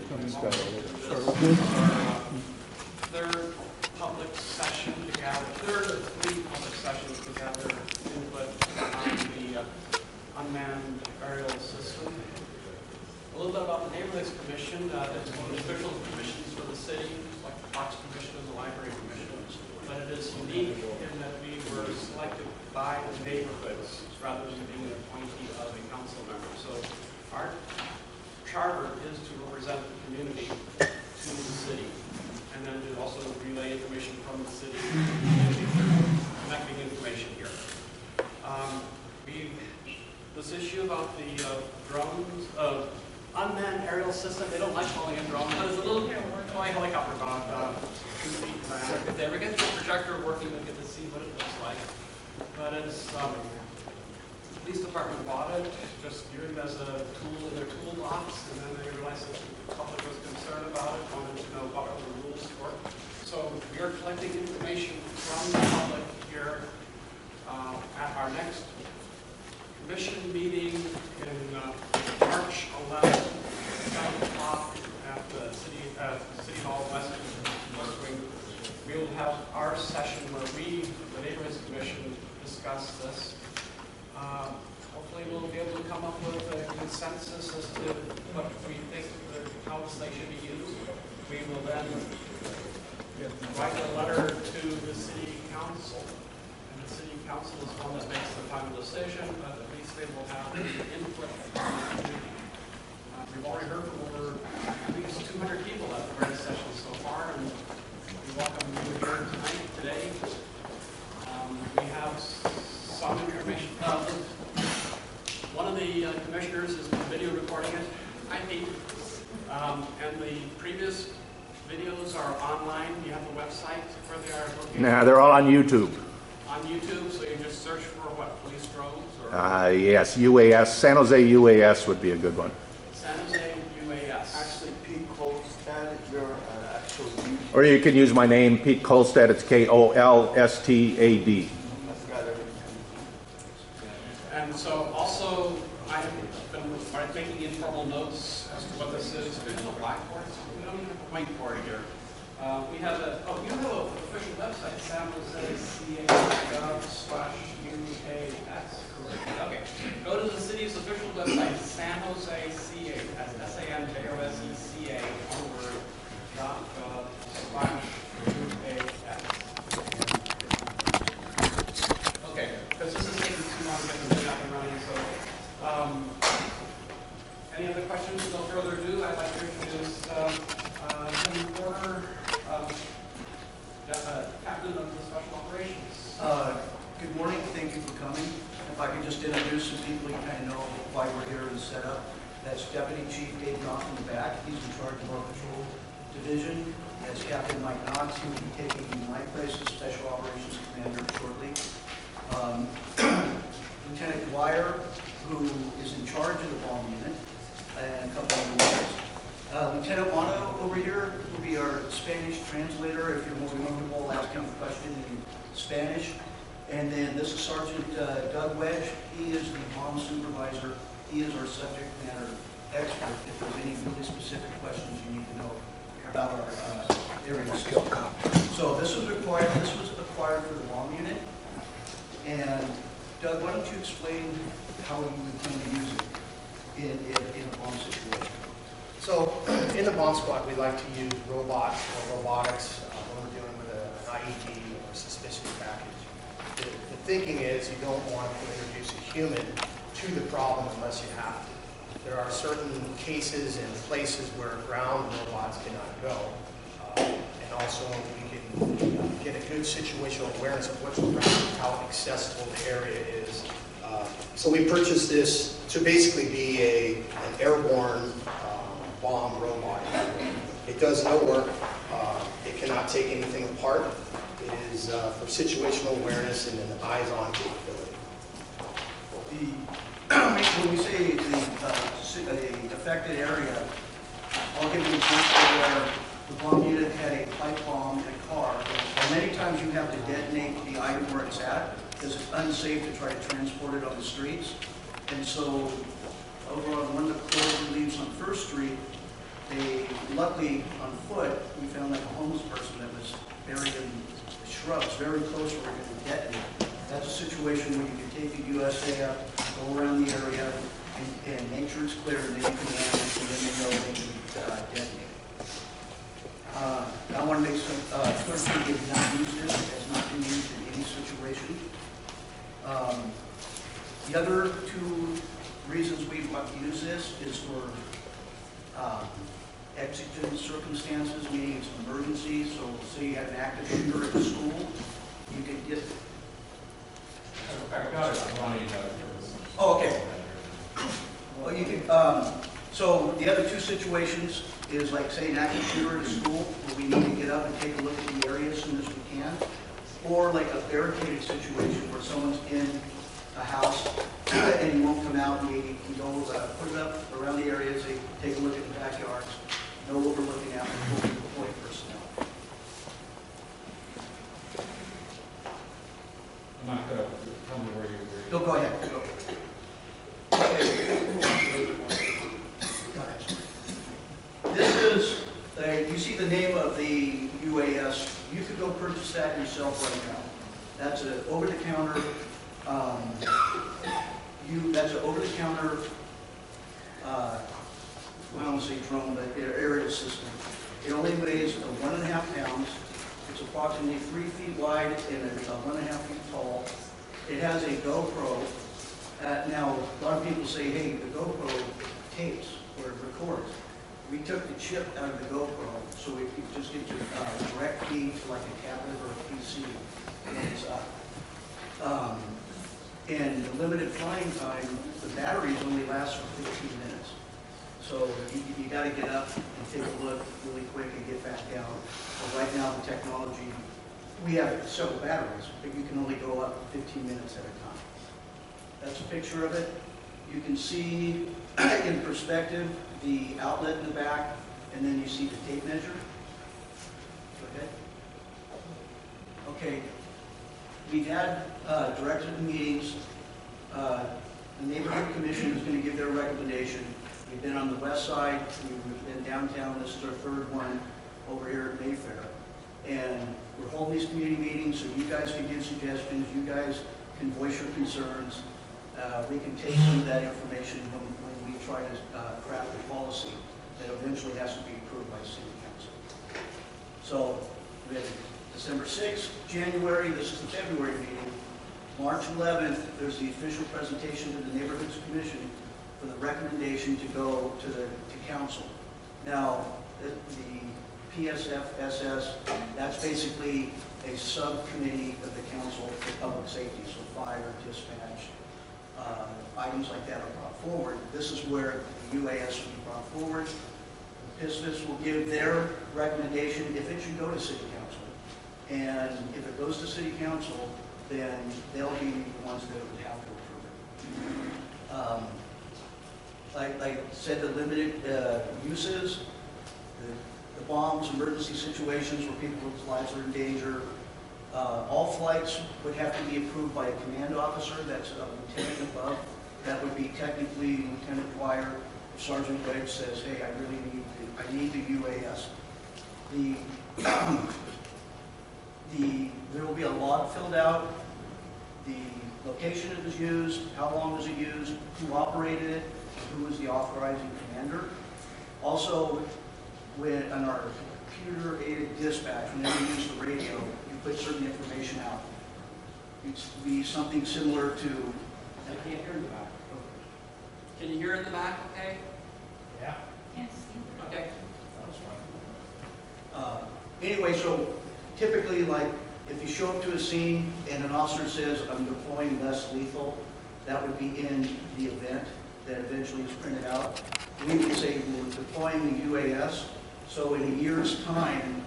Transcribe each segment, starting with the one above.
Third public session to gather, third of three public sessions to gather input on the unmanned aerial system. A little bit about the Neighborhoods Commission. It's one of the official commissions for the city, like the Parks Commission and the Library Commission. But it is unique in that we were selected by the neighborhoods rather than being an appointee of a council member. So our charter is to represent the community to the city, and then to also relay information from the city to the community through connecting information here. This issue about the drones, unmanned aerial system, they don't like calling it drone, but it's a little toy helicopter about 2 feet in diameter. If they ever get the projector working, they'll get to see what it looks like. But it's, the police department bought it, just viewed it as a tool in their toolbox, and then they realized that the public was concerned about it, wanted to know what are the rules for it. So we are collecting information from the public here at our next commission meeting in March 11th, 7 o'clock at the City Hall West Wing. We will have our session where we, the Neighborhoods Commission, discuss this. Hopefully we'll be able to come up with a consensus as to what we think, how this thing should be used. We will then write a letter to the City Council. And the City Council is one that makes the final decision, but at least they will have input from the community. We've already heard from over at least 200 people at the various sessions so far, and we welcome you here tonight, today. We have some information. One of the commissioners is video recording it. Hi, Pete. And the previous videos are online. You have the website where they are located? Nah, they're all on YouTube. On YouTube, so you just search for what, police drones? Or Yes, UAS. San Jose UAS would be a good one. San Jose UAS. Actually, Pete Kolstad, your actual YouTube. Or you can use my name, Pete Kolstad. It's Kolstad. And so also, I have been making informal notes as to what this is. We have a blackboard, we don't even have a whiteboard here. We have a, you have an official website, sanjoseca.gov/UAS. Okay. Go to the city's official website, San Jose CA, that's SANJOSECA, one word, .gov/UAS. Okay, because this is taking too long to get the thing up and running, so any other questions? No further ado, I'd like to introduce Jim Porter, Captain of the Special Operations. Good morning, thank you for coming. If I could just introduce some people, you kind of know why we're here and set up. That's Deputy Chief Dave Knopf in the back, he's in charge of our patrol division. That's Captain Mike Knox, he will be taking my place as Special Operations Commander shortly. Lieutenant Dwyer, who is in charge of the bomb unit, and a couple of others. Lieutenant Wano over here will be our Spanish translator. If you're more comfortable asking a question in Spanish. And then this is Sergeant Doug Wedge. He is the bomb supervisor. He is our subject matter expert if there's any really specific questions you need to know about our area skill. So this was acquired for the bomb unit. And Doug, why don't you explain how you intend to use it in a bomb situation? So in the bomb squad, we like to use robots or robotics when we're dealing with an IED or a suspicious package. The thinking is you don't want to introduce a human to the problem unless you have to. There are certain cases and places where ground robots cannot go. And also we can get a good situational awareness of what's around, how accessible the area is. So we purchased this to basically be an airborne bomb robot. It does no work. It cannot take anything apart. It is for situational awareness and an eyes-on capability. When we say the affected area, I'll give you an example where the bomb unit had a pipe bomb in a car. And many times you have to detonate the item where it's at because it's unsafe to try to transport it on the streets. And so over on one of the corridor leaves on First Street, they luckily, on foot, we found like a homeless person that was buried in the shrubs, very close where we're going to detonate. That's a situation where you can take the USA up, go around the area, and make sure it's clear, and then you can land it, and then they know they can detonate. I want to make some clear we did not use this. It has not been used in any situation. The other two reasons we want to use this is for exigent circumstances, meaning it's an emergency. So say you have an active shooter at the school, you can get. Oh, okay. Well, you can. So the other two situations is like say an active shooter at a school where we need to get up and take a look at the area as soon as we can, or like a barricaded situation where someone's in a house and you won't come out, and you can go put it up around the areas, they take a look at the backyards, know what we're looking at, and we'll deploy personnel. I'm not going to tell me where you're. No, go ahead. Go. This is, you see the name of the UAS. You could go purchase that yourself right now. That's an over-the-counter, that's an over-the-counter, I don't want to say drone, but aerial system. It only weighs 1.5 pounds. It's approximately 3 feet wide and 1.5 feet tall. It has a GoPro. Now, a lot of people say, hey, the GoPro tapes or records. We took the chip out of the GoPro, so it just gives you a direct feed to like a tablet or a PC when it's up. And the limited flying time, the batteries only last for 15 minutes. So you got to get up and take a look really quick and get back down. But right now, the technology, we have several batteries, but you can only go up 15 minutes at a time. That's a picture of it. You can see in perspective the outlet in the back, and then you see the tape measure. Okay. Okay. We've had directed meetings. The neighborhood commission is going to give their recommendation. We've been on the west side. We've been downtown. This is our third one over here at Mayfair. And we're holding these community meetings so you guys can give suggestions. You guys can voice your concerns. We can take some of that information when we try to craft a policy that eventually has to be approved by City Council. So we have December 6th, January, this is the February meeting. March 11th, there's the official presentation to the Neighborhoods Commission for the recommendation to go to council. Now, the PSFSS, that's basically a subcommittee of the council for public safety, so fire, dispatch, items like that are brought forward. This is where the UAS will be brought forward. The PSFS will give their recommendation if it should go to City Council. And if it goes to City Council, then they'll be the ones that would have to approve it. Like I said, the limited uses, the bombs, emergency situations where people's lives are in danger. All flights would have to be approved by a command officer, that's a lieutenant above. That would be technically Lieutenant Dwyer. If Sergeant Gregg says, hey, I need the UAS. There will be a log filled out, the location it was used, how long was it used, who operated it, who was the authorizing commander. Also, on our computer-aided dispatch, whenever you use the radio, you put certain information out. It would be something similar to... I can't hear in the back. Can you hear in the back okay? Yeah. Yes. Okay. Anyway, so typically, like, if you show up to a scene and an officer says, I'm deploying less lethal, that would be in the event that eventually is printed out. We would say we're deploying the UAS, so in a year's time,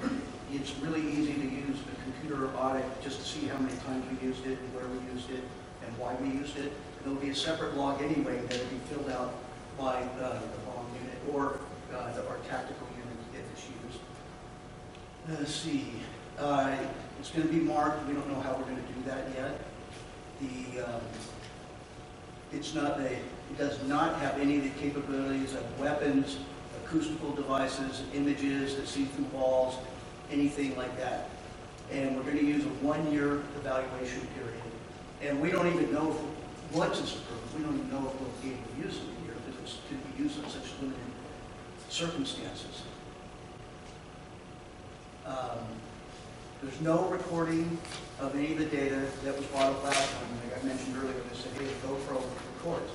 it's really easy to use a computer audit just to see how many times we used it, and where we used it, and why we used it. There'll be a separate log anyway that will be filled out by the bomb unit or our tactical unit if it's used. Let's see. It's going to be marked. We don't know how we're going to do that yet. It does not have any of the capabilities of weapons, a acoustical devices, images that see through walls, anything like that. And we're going to use a 1-year evaluation period. And we don't even know if, once it's approved, we don't even know if we'll be able to use it a year because it's to be used in such limited circumstances. There's no recording of any of the data that was brought up last time. Like I mentioned earlier, they said, hey, the GoPro records.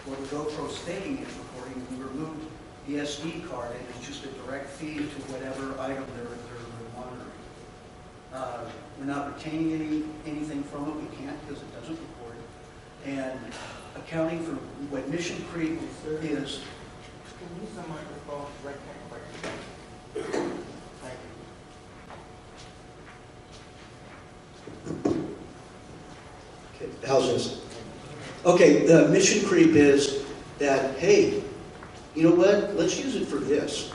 Well, the GoPro's taking its recording, we removed the SD card, and it's just a direct feed to whatever item they're monitoring. We're not retaining anything from it. We can't because it doesn't record. And accounting for what Mission Creek is. Can you use the microphone right there? Thank you. Okay, how's this? Okay, the mission creep is that, hey, you know what? Let's use it for this.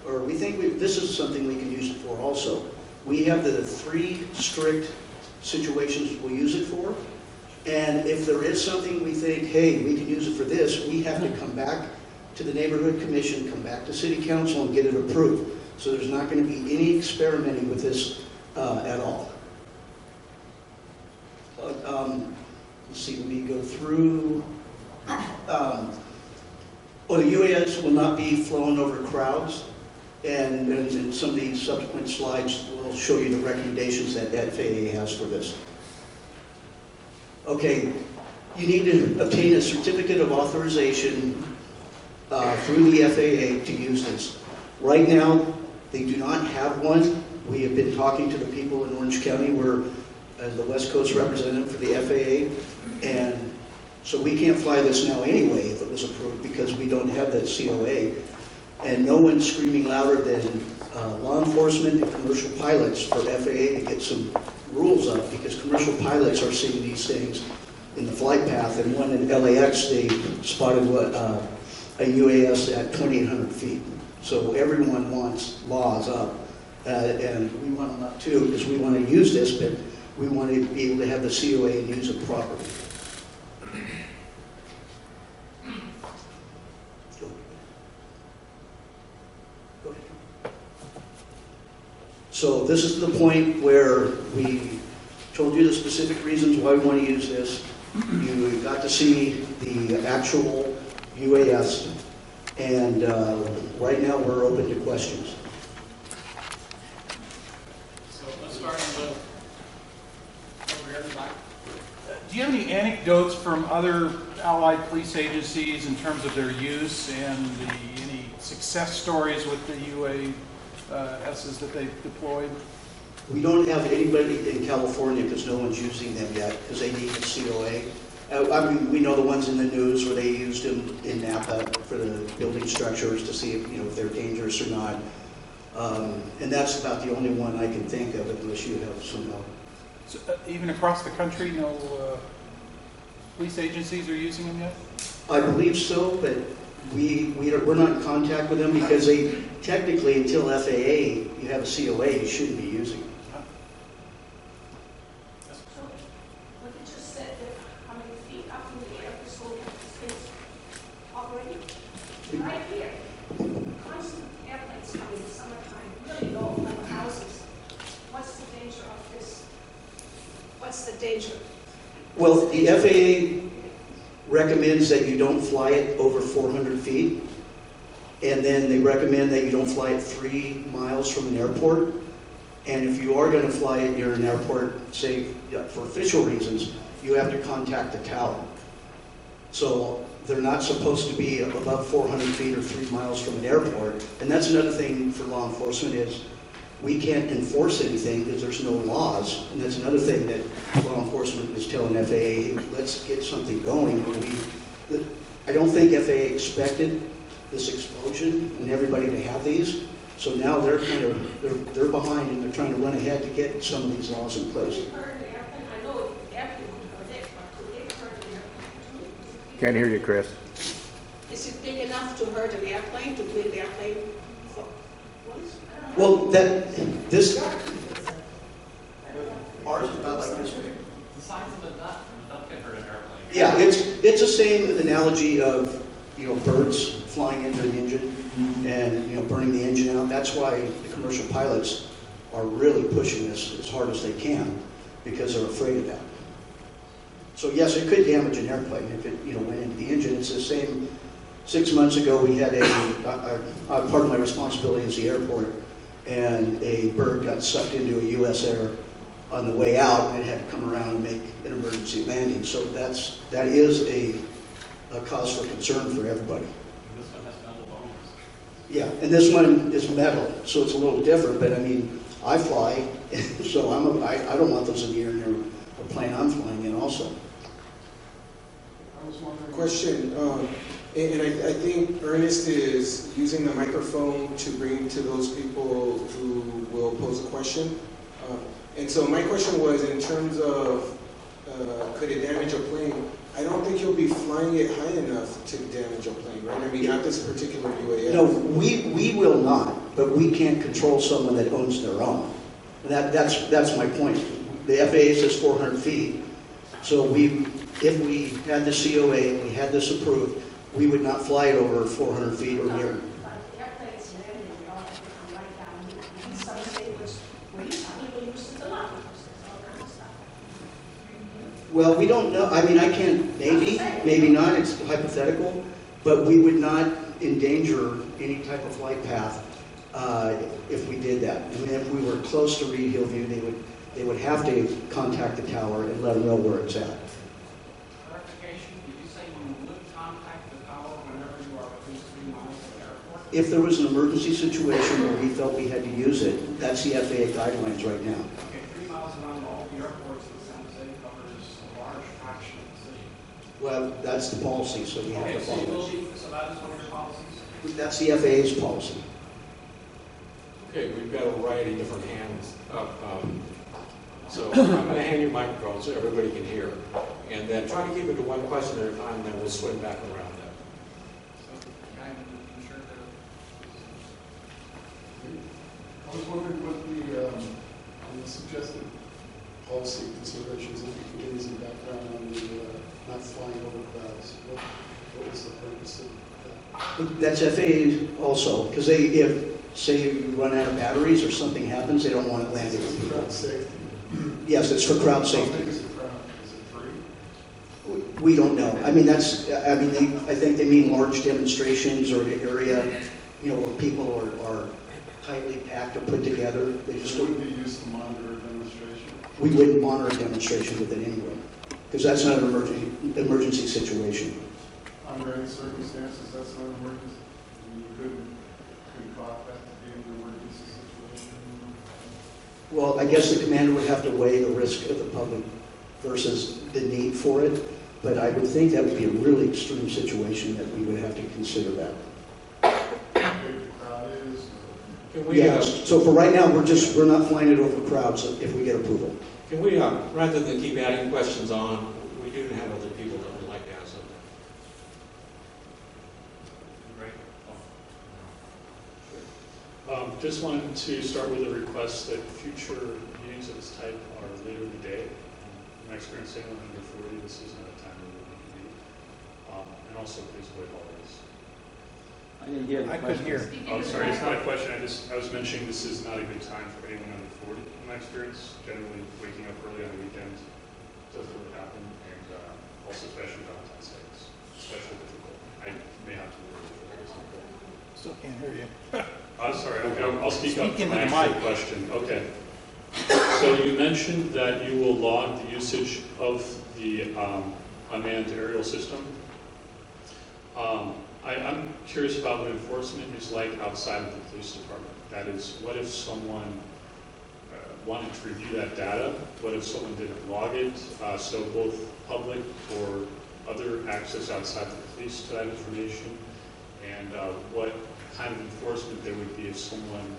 Or we think this is something we can use it for also. We have the 3 strict situations we'll use it for. And if there is something we think, hey, we can use it for this, we have to come back to the neighborhood commission, come back to city council and get it approved. So there's not going to be any experimenting with this at all. Let's see, we go through. The UAS will not be flown over crowds, and in some of these subsequent slides, we'll show you the recommendations that FAA has for this. Okay, you need to obtain a certificate of authorization through the FAA to use this. Right now, they do not have one. We have been talking to the people in Orange County. We're as the West Coast representative for the FAA, and so we can't fly this now anyway if it was approved because we don't have that COA. And no one's screaming louder than law enforcement and commercial pilots for FAA to get some rules up, because commercial pilots are seeing these things in the flight path. And one in LAX, they spotted a UAS at 2,800 feet. So everyone wants laws up, and we want them up too, because we want to use this, but we want to be able to have the COA and use it properly. Go ahead. So this is the point where we told you the specific reasons why we want to use this. You got to see the actual UAS, and right now we're open to questions. So let's start with over here in the back. Do you have any anecdotes from other allied police agencies in terms of their use and any success stories with the UASs that they've deployed? We don't have anybody in California because no one's using them yet because they need the COA. I mean, we know the ones in the news where they used them in Napa for the building structures to see if, if they're dangerous or not. And that's about the only one I can think of, unless you have some. So, even across the country, no police agencies are using them yet? I believe so, but we're not in contact with them because they technically, until FAA, you have a COA, you shouldn't be using them. So, what you just said, that how many feet up in the air this whole thing is operating? Right here, constant airplanes coming in the summertime, really low on the houses. What's the danger of this? What's the danger? Well, the FAA recommends that you don't fly it over 400 feet, and then they recommend that you don't fly it 3 miles from an airport. And if you are going to fly it near an airport, say for official reasons, you have to contact the tower. So they're not supposed to be above 400 feet or 3 miles from an airport. And that's another thing for law enforcement is we can't enforce anything because there's no laws. And that's another thing that law enforcement is telling FAA, hey, let's get something going. I don't think FAA expected this explosion and everybody to have these. So now they're kind of, they're behind and they're trying to run ahead to get some of these laws in place. I know airplane could hurt it, but could it hurt an airplane too? Can't hear you, Chris. Is it big enough to hurt an airplane, to build the airplane for once? Well, this ours is about like this big. The size of a nut can hurt an airplane. Yeah, it's the same analogy of birds flying into an engine. and, burning the engine out. That's why the commercial pilots are really pushing this as hard as they can, because they're afraid of that. So yes, it could damage an airplane if it, went into the engine. It's the same. 6 months ago, we had part of my responsibility is the airport, and a bird got sucked into a U.S. Air on the way out, and it had to come around and make an emergency landing. So that is a cause for concern for everybody. This one has metal bones. Yeah, and this one is metal, so it's a little different. But I mean, I fly, so I don't want those in the air near a plane I'm flying in also. I was wondering. Question, and I think Ernest is using the microphone to bring to those people who will pose a question. And so my question was in terms of could it damage a plane? I don't think you'll be flying it high enough to damage a plane, right? I mean, not this particular UAS. No, we will not, but we can't control someone that owns their own. That's my point. The FAA says 400 feet. So if we had the COA, we had this approved, we would not fly it over 400 feet or near. But airplanes landing, you all have to come right down. And some say it was, people use it a lot, all kinds of stuff. Well, we don't know. I mean, I can't, maybe not, it's hypothetical, but we would not endanger any type of flight path if we did that. I mean, if we were close to Reed Hill View, they would have to contact the tower and let them know where it's at. Clarification, did you say you would contact the tower whenever you are within 3 miles of the airport? If there was an emergency situation where we felt we had to use it, that's the FAA guidelines right now. Okay, 3 miles around all the airports in San Jose covers a large fraction of the city. Well, that's the policy, so we have Okay, to so you follow will be, so that is one of your policies? it. That's the FAA's policy. Okay, we've got a variety of different hands up. So I'm going to hand you a microphone so everybody can hear. And then try to keep it to one question at a time, then we'll swing back around that. So, can I ensure that? I was wondering what the suggested policy considerations, if you could give us some background on the not flying over crowds. What was the purpose of that? That's FAA also, because if, say, you run out of batteries or something happens, they don't want it landing. Crowd safety. Yes, it's for crowd How safety. big is the crowd? Is it free? We don't know. I mean, I think they mean large demonstrations or an area, where people are tightly packed or put together. They just It wouldn't be used to monitor a demonstration. We wouldn't monitor a demonstration with it anyway, because that's not an emergency situation. Under any circumstances, that's not an emergency. You couldn't concoct that to be an emergency situation. Well, I guess the commander would have to weigh the risk of the public versus the need for it, but I would think that would be a really extreme situation that we would have to consider that. How big the crowd is, Can we, Yes. So for right now, we're not flying it over crowds if we get approval. can we rather than keep adding questions on, we do have other people that would like to ask something. Just wanted to start with a request that future meetings of this type are later in the day. In my experience, sailing under 40, this is not a time where we want to be. And also, please avoid holidays. I didn't hear the question. Oh, sorry, it's not a question. I was mentioning this is not a good time for anyone under 40. In my experience, generally waking up early on the weekends doesn't really happen, and also especially Valentine's Day, it's especially difficult. I may have to work for this. Still can't hear you. Sorry, okay, I'll speak up Speak to into my the actual mic. question. Okay. So you mentioned that you will log the usage of the unmanned aerial system. I'm curious about what enforcement is like outside of the police department. That is, what if someone wanted to review that data? What if someone didn't log it? So both public or other access outside the police to that information, and what kind of enforcement there would be if someone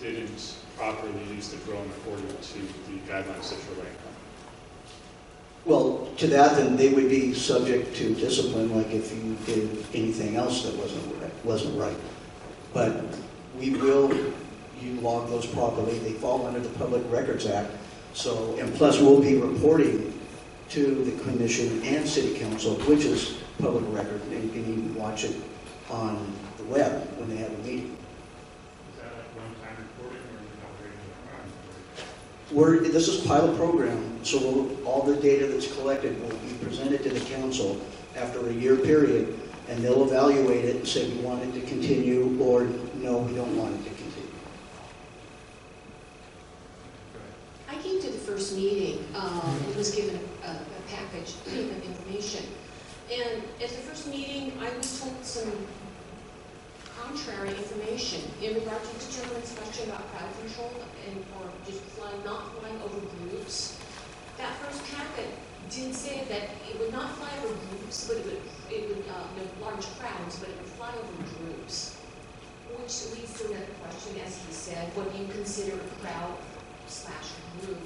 didn't properly use the drone according to the guidelines that you're laying out. Well, to that, then they would be subject to discipline, like if you did anything else that wasn't right. But you log those properly. They fall under the Public Records Act. So, and plus we'll be reporting to the commission and city council, which is public record, and you can even watch it on the web when they have a meeting. Is that like one-time recording or is it not? This is pilot program, so all the data that's collected will be presented to the council after a year period, and they'll evaluate it and say we want it to continue, or no, we don't want it to continue. I came to the first meeting and was given a package of information. And at the first meeting, I was told some contrary information in regard to the gentleman's question about crowd control or just not flying over groups. That first packet did say that it would not fly over groups, but it would large crowds, but it would fly over groups. Which leads to another question, as he said, what do you consider a crowd / group?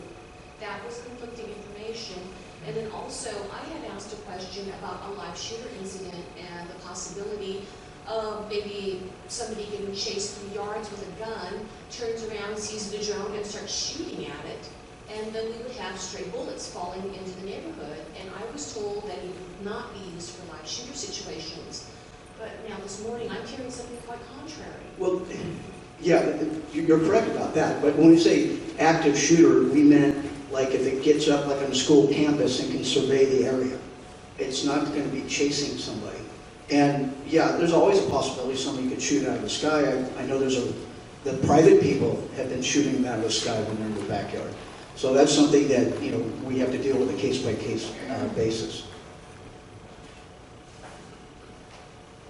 That was conflicting information. And then also, I had asked a question about a live shooter incident and the possibility of maybe somebody getting chased through yards with a gun, turns around, sees the drone, and starts shooting at it. And then we would have stray bullets falling into the neighborhood. And I was told that it would not be used for live shooter situations. But now this morning, I'm hearing something quite contrary. Well, yeah, you're correct about that. But when we say active shooter, we meant like if it gets up like on a school campus and can survey the area. It's not going to be chasing somebody. And yeah, there's always a possibility somebody could shoot out of the sky. I know the private people have been shooting them out of the sky when they're in the backyard. So that's something that, we have to deal with a case-by-case basis.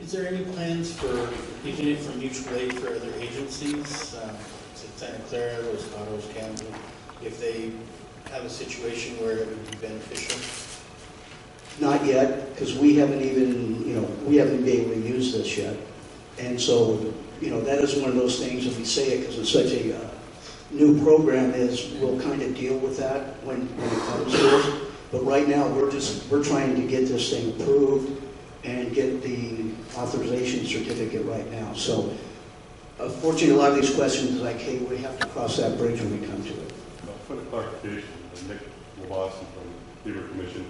Is there any plans for using it for mutual aid for other agencies, Santa Clara, Los Gatos, Campbell, if they have a situation where it would be beneficial? Not yet, because we haven't we haven't been able to use this yet. And so, that is one of those things, and we say it because it's such a new program, we'll kind of deal with that when it comes to us. But right now, we're trying to get this thing approved and get the authorization certificate right now. So, unfortunately, a lot of these questions, we have to cross that bridge when we come to it. For the clarification, Nick Lawson from the Labor Commission,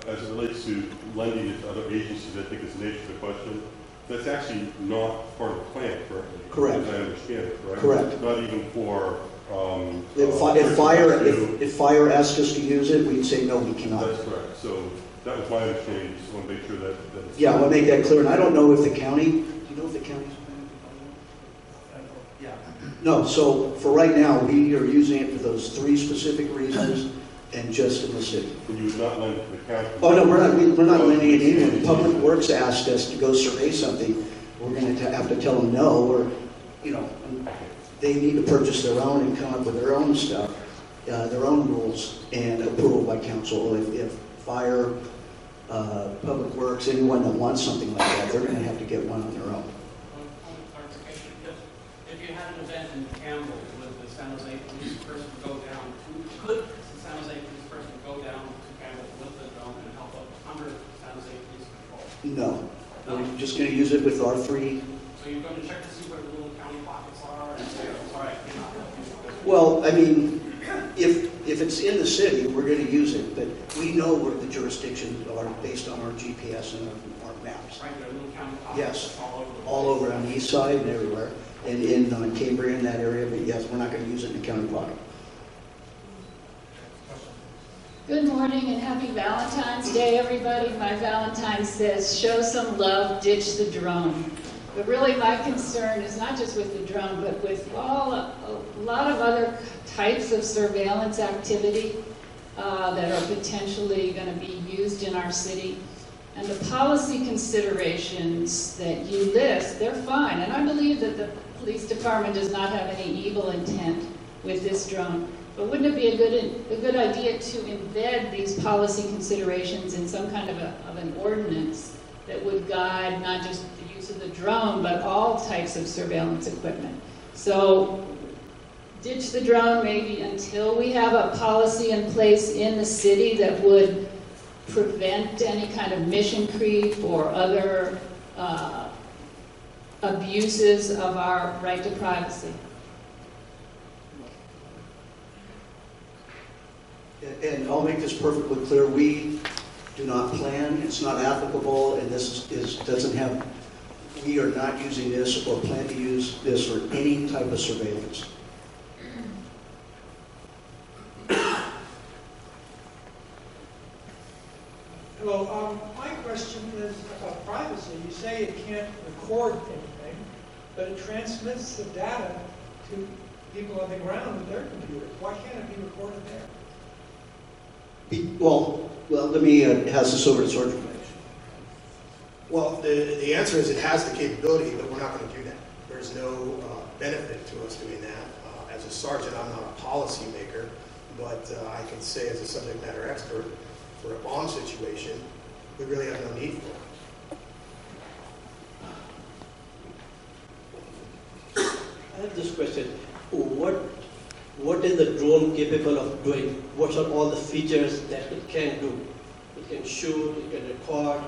as it relates to lending it to other agencies, I think is the nature of the question. That's actually not part of the plan currently. Correct. As I understand it, right? Correct. Not even for... If fire asked us to use it, we'd say no, we cannot. That's correct. So that was my understanding. Just want to make sure that it's... Yeah, I want to make that clear. And I don't know if the county, do you know if the county's... Yeah. No, so for right now, we are using it for those 3 specific reasons and just in the city. And you would not lend it to the county? Oh, no, we're not lending it in. Public Works asked us to go survey something. We're going to have to tell them no, or, they need to purchase their own and come up with their own stuff, their own rules and approval by council. If fire, Public Works, anyone that wants something like that, they're going to have to get one on their own. Clarification, if you had an event in Campbell with the San Jose police person go down, could the San Jose police person go down to Campbell with the drone and help up under San Jose police control? No. We're just going to use it with our 3. So you're going to check to see where the little county pockets are and say, all right, you're not helping. Well, I mean, if it's in the city, we're going to use it, but we know where the jurisdictions are based on our GPS and our maps. Right, there are little county pockets. Yes, all over the all over on the east side and everywhere, and in Cambria in that area, but yes, we're not going to use it in the county pocket. Good morning and happy Valentine's Day, everybody. My Valentine says, show some love, ditch the drone. But really my concern is not just with the drone, but with a lot of other types of surveillance activity that are potentially going to be used in our city. And the policy considerations that you list, they're fine. And I believe that the police department does not have any evil intent with this drone. But wouldn't it be a good idea to embed these policy considerations in some kind of an ordinance that would guide not just the use of the drone, but all types of surveillance equipment? So ditch the drone maybe until we have a policy in place in the city that would prevent any kind of mission creep or other abuses of our right to privacy. And I'll make this perfectly clear, we do not plan, it's not applicable, and this doesn't have we are not using this or plan to use this for any type of surveillance. Hello, my question is about privacy. You say it can't record anything, but it transmits the data to people on the ground with their computers. Why can't it be recorded there? Well, let me pass this over to Sergeant. Well, the answer is it has the capability, but we're not going to do that. There's no benefit to us doing that. As a sergeant, I'm not a policy maker, but I can say as a subject matter expert, for a bomb situation, we really have no need for it. I have this question. What is the drone capable of doing? What are all the features that it can do? It can shoot, it can record,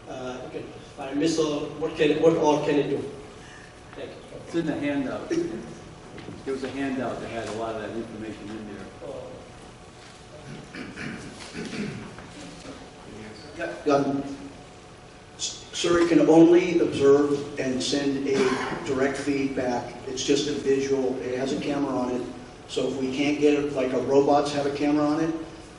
it can fire a missile. What all can it do? Thank you. It's in the handout. There was a handout that had a lot of that information in there. Sir, it can only observe and send a direct feedback. It's just a visual. It has a camera on it. So if we can't get it, like our robots have a camera on it,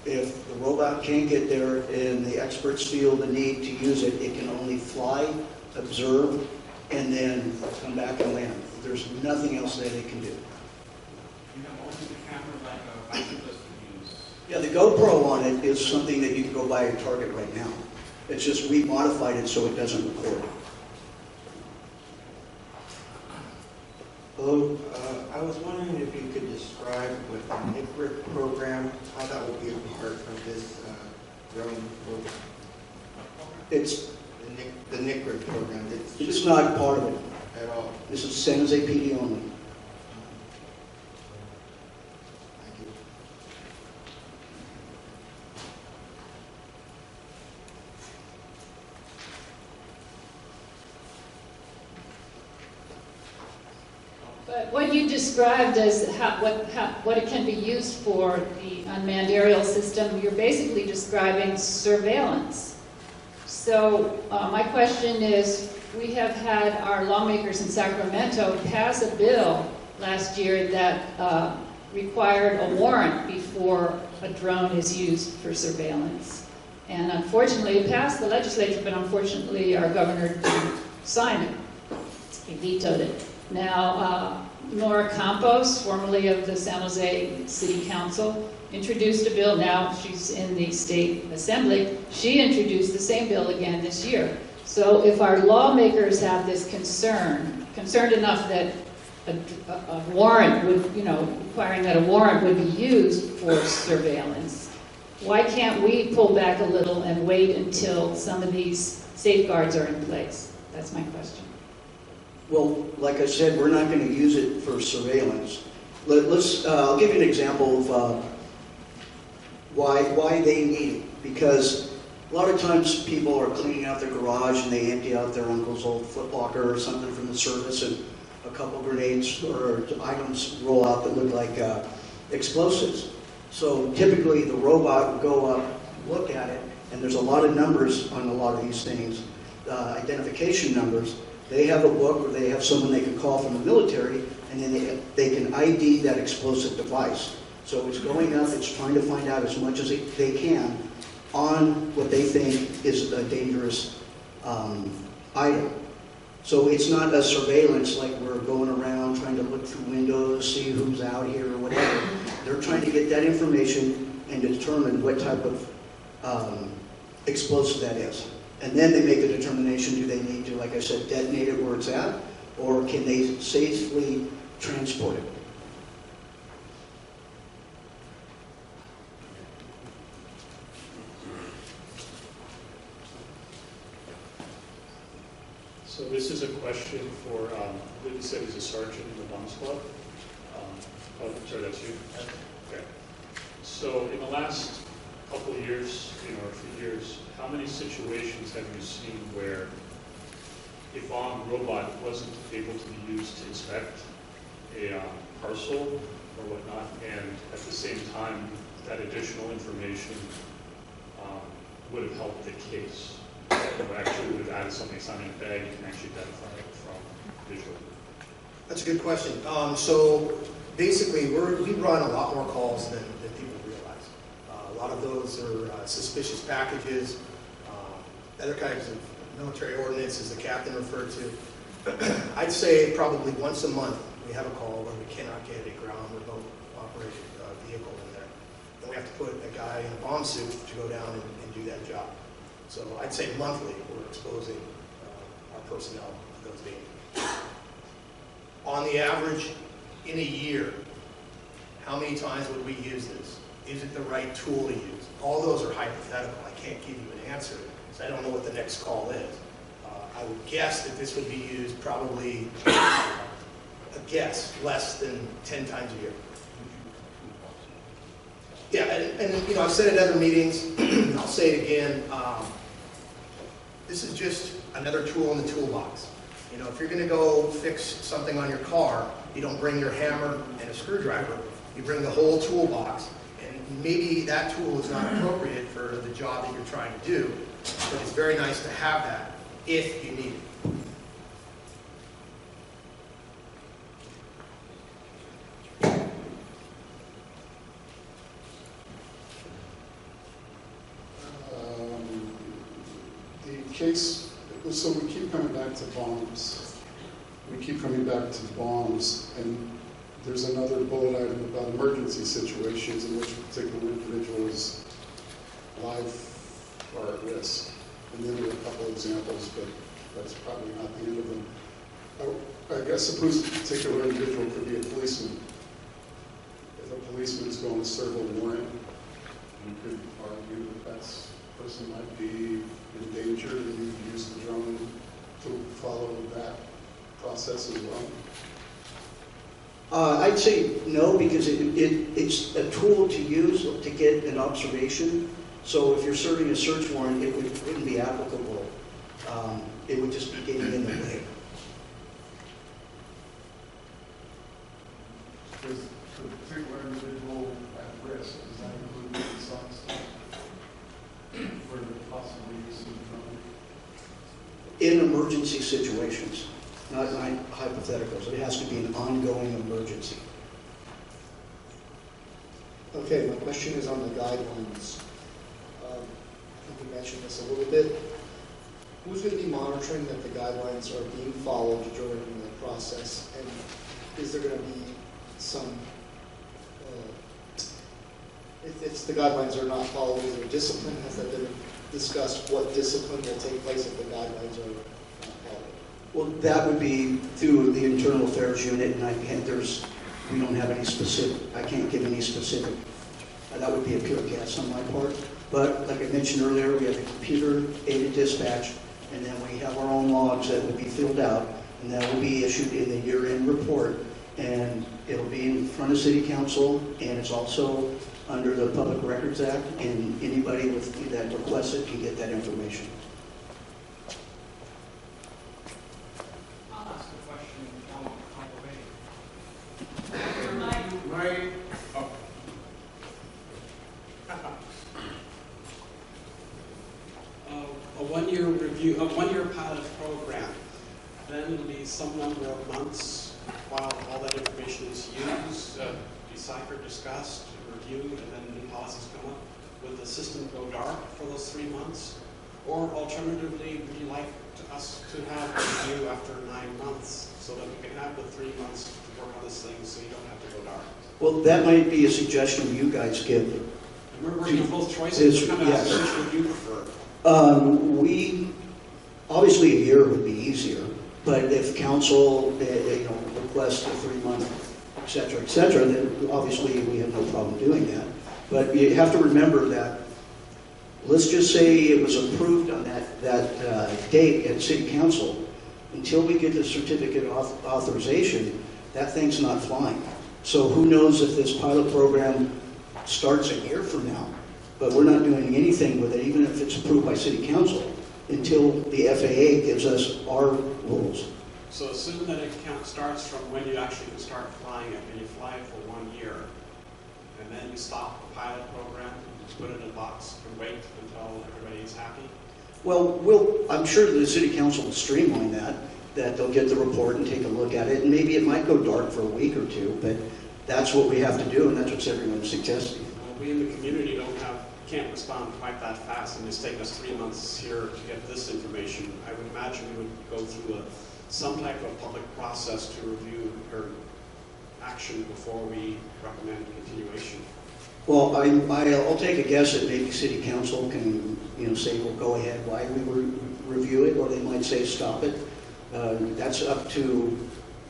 if the robot can't get there and the experts feel the need to use it, it can only fly, observe, and then come back and land. There's nothing else that it can do. You have also the camera like a bicyclist can use. Yeah, the GoPro on it is something that you can go buy at Target right now. It's just we modified it so it doesn't record. Hello, I was wondering if you could describe with the NICRIP program, how that will be a part of this drone program. It's the NICRIP program. It's not part of it at all. This is San Jose PD only. But what you described as what it can be used for, the unmanned aerial system, you're basically describing surveillance. So my question is, we have had our lawmakers in Sacramento pass a bill last year that required a warrant before a drone is used for surveillance. And unfortunately, it passed the legislature, but unfortunately our governor didn't sign it. He vetoed it. Now, Nora Campos, formerly of the San Jose City Council, introduced a bill. Now she's in the state assembly. She introduced the same bill again this year. So if our lawmakers have this concerned enough that a warrant would, requiring that a warrant would be used for surveillance, why can't we pull back a little and wait until some of these safeguards are in place? That's my question. Well, like I said, we're not going to use it for surveillance. I'll give you an example of why they need it. Because a lot of times people are cleaning out their garage and they empty out their uncle's old footlocker or something from the service, and a couple grenades or items roll out that look like explosives. So typically the robot will go up, look at it, and there's a lot of numbers on a lot of these things, identification numbers. They have a book or they have someone they can call from the military, and then they can ID that explosive device. So it's going up, it's trying to find out as much as they can on what they think is a dangerous item. So it's not a surveillance like we're going around trying to look through windows, see who's out here or whatever. They're trying to get that information and determine what type of explosive that is. And then they make the determination, do they need to, like I said, detonate it where it's at, or can they safely transport it? So this is a question for, what you said he's a sergeant in the bomb squad? Oh, sorry, that's you? Okay. So in the last couple of years, or a few years, how many situations have you seen where a bomb robot wasn't able to be used to inspect a parcel or whatnot, and at the same time, that additional information would have helped the case? actually would have added something, it's not in a bag, you can actually identify it from visually? That's a good question. So basically, we run a lot more calls than people realize. A lot of those are suspicious packages, other kinds of military ordinances the captain referred to. I'd say probably once a month we have a call where we cannot get a ground remote operated vehicle in there. Then we have to put a guy in a bomb suit to go down and do that job. So I'd say monthly we're exposing our personnel to those dangers. On the average, in a year, how many times would we use this? Is it the right tool to use? All those are hypothetical. I can't give you an answer because I don't know what the next call is. I would guess that this would be used probably, a guess, less than 10 times a year. Yeah, and you know, I've said at other meetings, I'll say it again, this is just another tool in the toolbox. You know, if you're going to go fix something on your car, you don't bring your hammer and a screwdriver. You bring the whole toolbox. And maybe that tool is not appropriate for the job that you're trying to do, but it's very nice to have that if you need it. The case, so we keep coming back to bombs. We keep coming back to bombs, and there's another bullet item about emergency situations in which a particular individual's life are at risk. And then there are a couple examples, but that's probably not the end of them. I guess suppose a particular individual could be a policeman. If a policeman is going to serve a warrant, you could argue that that person might be in danger, and you use the drone to follow that process as well. I'd say no, because it's a tool to use to get an observation. So if you're serving a search warrant, it wouldn't be applicable. It would just be getting in the way. Is the particular individual at risk? Does that include the stuff where they're possibly using the drone? In emergency situations, not hypotheticals. It has to be an ongoing emergency. Okay, my question is on the guidelines. I think we mentioned this a little bit. Who's going to be monitoring that the guidelines are being followed during the process? And is there going to be some, if the guidelines are not followed, is there discipline? Has that been discussed, what discipline will take place if the guidelines are not followed? Well, that would be through the internal affairs unit, and we don't have any specific, I can't give any specific. That would be a pure guess on my part. But like I mentioned earlier, we have a computer-aided dispatch, and then we have our own logs that will be filled out, and that will be issued in the year-end report, and it'll be in front of City Council, and it's also under the Public Records Act, and anybody that requests it can get that information. I'll ask a question on my a one-year review, a one-year pilot program, then it'll be some number of months while all that information is used, deciphered, discussed, reviewed, and then new policies come up. Would the system go dark for those 3 months? Or alternatively, would you like us to have a review after 9 months so that we can have the 3 months to work on this thing so you don't have to go dark? Well, that might be a suggestion you guys give. And we're working both choices. Which would you prefer? Obviously a year would be easier, but if council requests a 3-month, et cetera, then obviously we have no problem doing that. But you have to remember that, let's just say it was approved on that date at City Council. Until we get the certificate of authorization, that thing's not flying. So who knows if this pilot program starts a year from now, but we're not doing anything with it, even if it's approved by City Council, until the FAA gives us our rules. So assume that it starts from when you actually can start flying it, and you fly it for 1 year, and then you stop the pilot program, just put it in a box and wait until everybody is happy? Well, I'm sure the city council will streamline that they'll get the report and take a look at it, and maybe it might go dark for a week or two, but that's what we have to do, and that's what everyone's suggesting. We in the community can't respond quite that fast, and it's taken us 3 months here to get this information. I would imagine we would go through some type of public process to review or action before we recommend continuation. Well, I'll take a guess that maybe city council can, say, well, go ahead, why we review it, or they might say stop it. That's up to,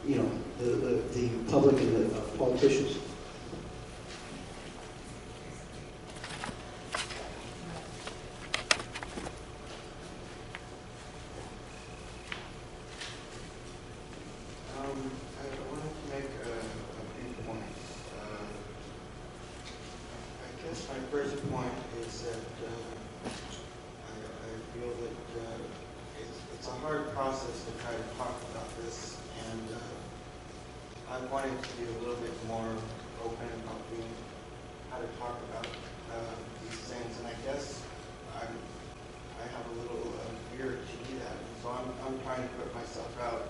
the public and the politicians. I wanted to make a few points. I guess my first point is that I feel that it's a hard process to try to talk about this, and I wanted to be a little bit more open about how to talk about these things, and I guess I have a little fear to do that, so I'm trying to put myself out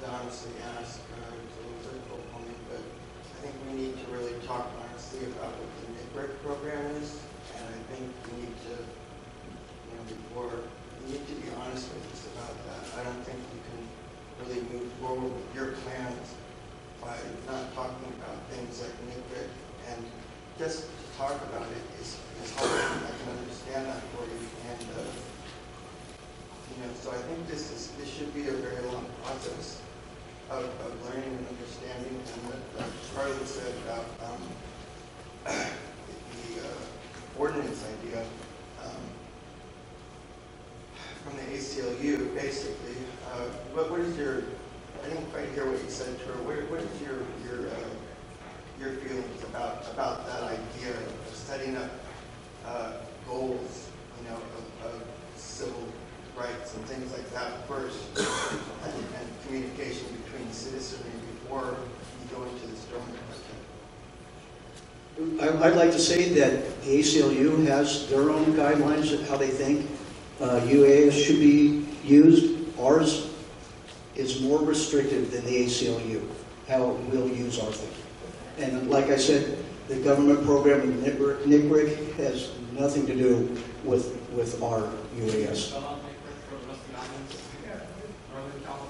to honestly ask. It's a little difficult for me, but I think we need to really talk honestly about what the NICRIC program is, and I think we need to, we need to be honest with us about that. I don't think you can really move forward with your plans by not talking about things like NICRIC, and just to talk about it is hard. I can understand that for you, and so I think this should be a very long process of learning and understanding. And what Charlie said about the ordinance idea from the ACLU, basically, what is your? I didn't quite hear what you said, Troy. What is your feelings about that idea of setting up goals, of civil rights and things like that first, and communication between citizenry before you go into this drone question? I'd like to say that the ACLU has their own guidelines of how they think UAS should be used. Ours is more restrictive than the ACLU, how we'll use our thing. And like I said, the government program in NICRIC has nothing to do with our UAS.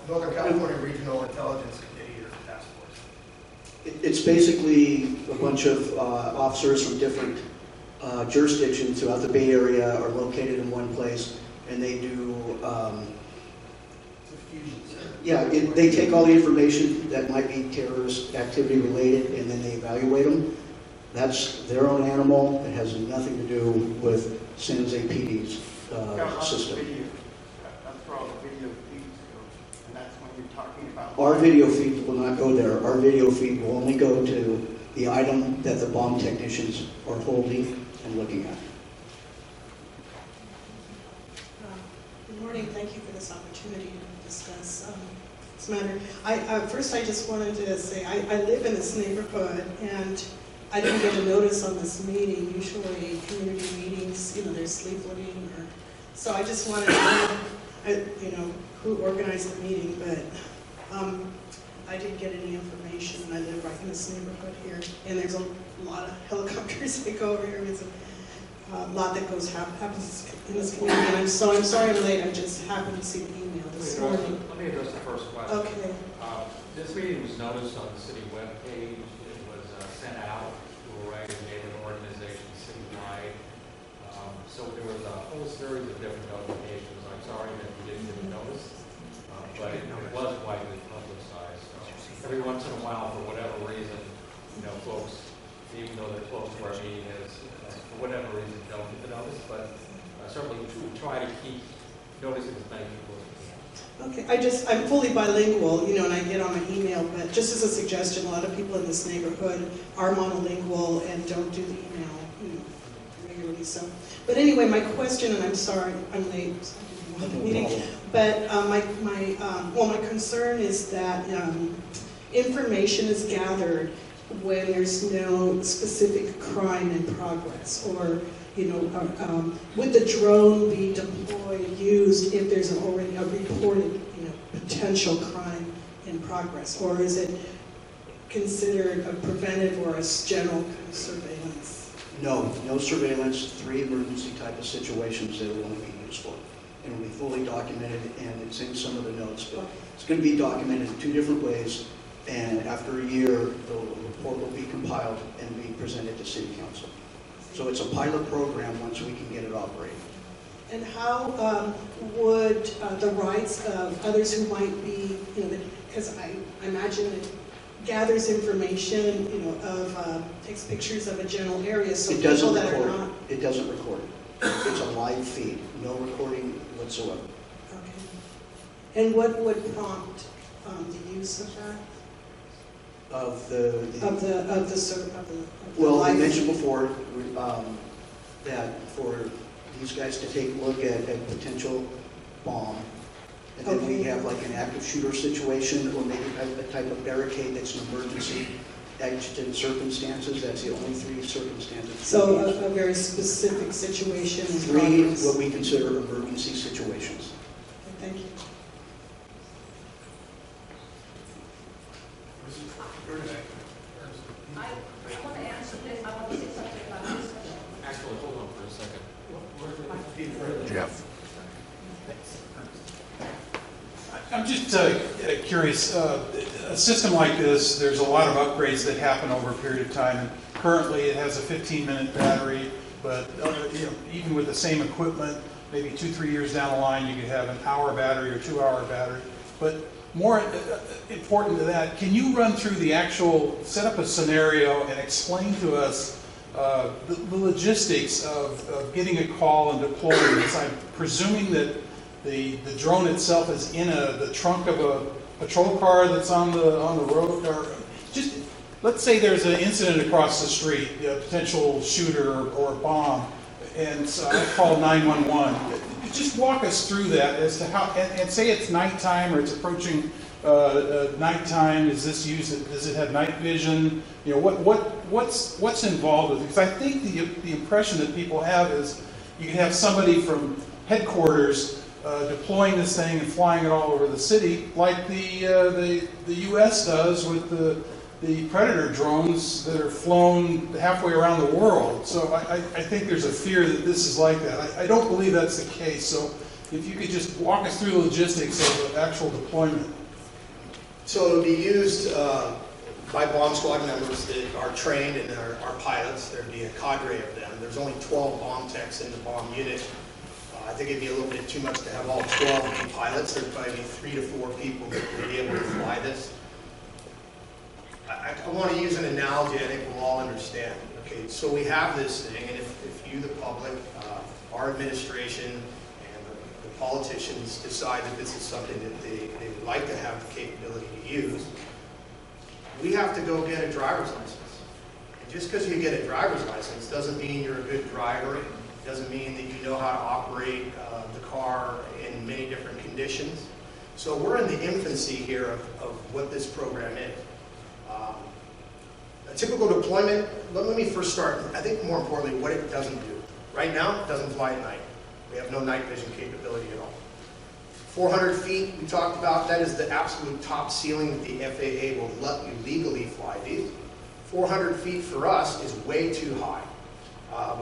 Northern California Regional Intelligence Committee or Task Force. It's basically a bunch of officers from different jurisdictions throughout the Bay Area are located in one place, and they do, they take all the information that might be terrorist activity related, and then they evaluate them. That's their own animal. It has nothing to do with San Jose PD's system. That's where all the video feeds go, and that's when you're talking about. Our video feed will not go there. Our video feed will only go to the item that the bomb technicians are holding and looking at. Good morning. Thank you for this opportunity to discuss this matter. First, I just wanted to say I live in this neighborhood, and I didn't get a notice on this meeting. Usually, community meetings, they're sleep-living, so I just wanted to know, who organized the meeting, but I didn't get any information, and I live right in this neighborhood here, and there's a lot of helicopters that go over here. There's a lot that happens in this community, and so I'm sorry I'm late. I just happened to see the email this morning. Let me address the first question. Okay. This meeting was noticed on the city webpage. It was sent out to a variety of neighborhood organizations citywide. So there was a whole series of different notifications. I'm sorry that you didn't get a notice, but it was widely publicized. Every once in a while, for whatever reason, folks, even though they're close to our meeting, for whatever reason, don't get the notice. But certainly, we try to keep noticing as many people as we can. Okay, I'm fully bilingual, and I get on my email, but just as a suggestion, a lot of people in this neighborhood are monolingual and don't do the email, regularly. So, but anyway, my question, and I'm sorry I'm late, meeting, but my concern is that information is gathered when there's no specific crime in progress? Or, would the drone be deployed, used if there's already a reported, potential crime in progress? Or is it considered a preventive or a general kind of surveillance? No surveillance, 3 emergency type of situations that it will only be used for. And it will be fully documented, and it's in some of the notes, but it's going to be documented in 2 different ways, and after a year, the report will be compiled and be presented to City Council. So it's a pilot program once we can get it operating. And how would the rights of others who might be, because I imagine it gathers information, takes pictures of a general area, so It doesn't people that record. are not. It doesn't record. It's a live feed, no recording whatsoever. Okay. And what would prompt the use of that? Well, I mentioned before that for these guys to take a look at a potential bomb, and then we have like an active shooter situation, or maybe a type of barricade that's an emergency exigent circumstances. That's the only 3 circumstances. So a very specific situation. 3 what we consider emergency situations. Thank you. I want to answer this. I want to say something about this. Actually, hold on for a second. Jeff. I'm just curious, a system like this, there's a lot of upgrades that happen over a period of time. And currently, it has a 15-minute battery, but even with the same equipment, maybe 2-3 years down the line, you could have an hour battery or 2-hour battery. But more important to that, can you run through the actual, set up a scenario and explain to us the logistics of getting a call and deploying this? I'm presuming that the drone itself is in the trunk of a patrol car that's on the road, or just let's say there's an incident across the street, a potential shooter or bomb, and so I call 911. Just walk us through that as to how, and say it's nighttime or it's approaching nighttime. Is this used? Does it have night vision? What's involved with it? Because I think the impression that people have is you can have somebody from headquarters deploying this thing and flying it all over the city, like the U.S. does with the Predator drones that are flown halfway around the world. So I think there's a fear that this is like that. I don't believe that's the case. So if you could just walk us through the logistics of the actual deployment. So it'll be used by bomb squad members that are trained and are pilots. There'd be a cadre of them. There's only 12 bomb techs in the bomb unit. I think it'd be a little bit too much to have all 12 be pilots. There'd probably be 3 to 4 people that would be able to fly this. I want to use an analogy I think we'll all understand. Okay, so we have this thing, and if you, the public, our administration, and the politicians decide that this is something that they would like to have the capability to use, we have to go get a driver's license. And just because you get a driver's license doesn't mean you're a good driver. It doesn't mean that you know how to operate the car in many different conditions. So we're in the infancy here of what this program is. A typical deployment, let me first start, I think more importantly, what it doesn't do. Right now, it doesn't fly at night. We have no night vision capability at all. 400 feet, we talked about, that is the absolute top ceiling that the FAA will let you legally fly these. 400 feet for us is way too high.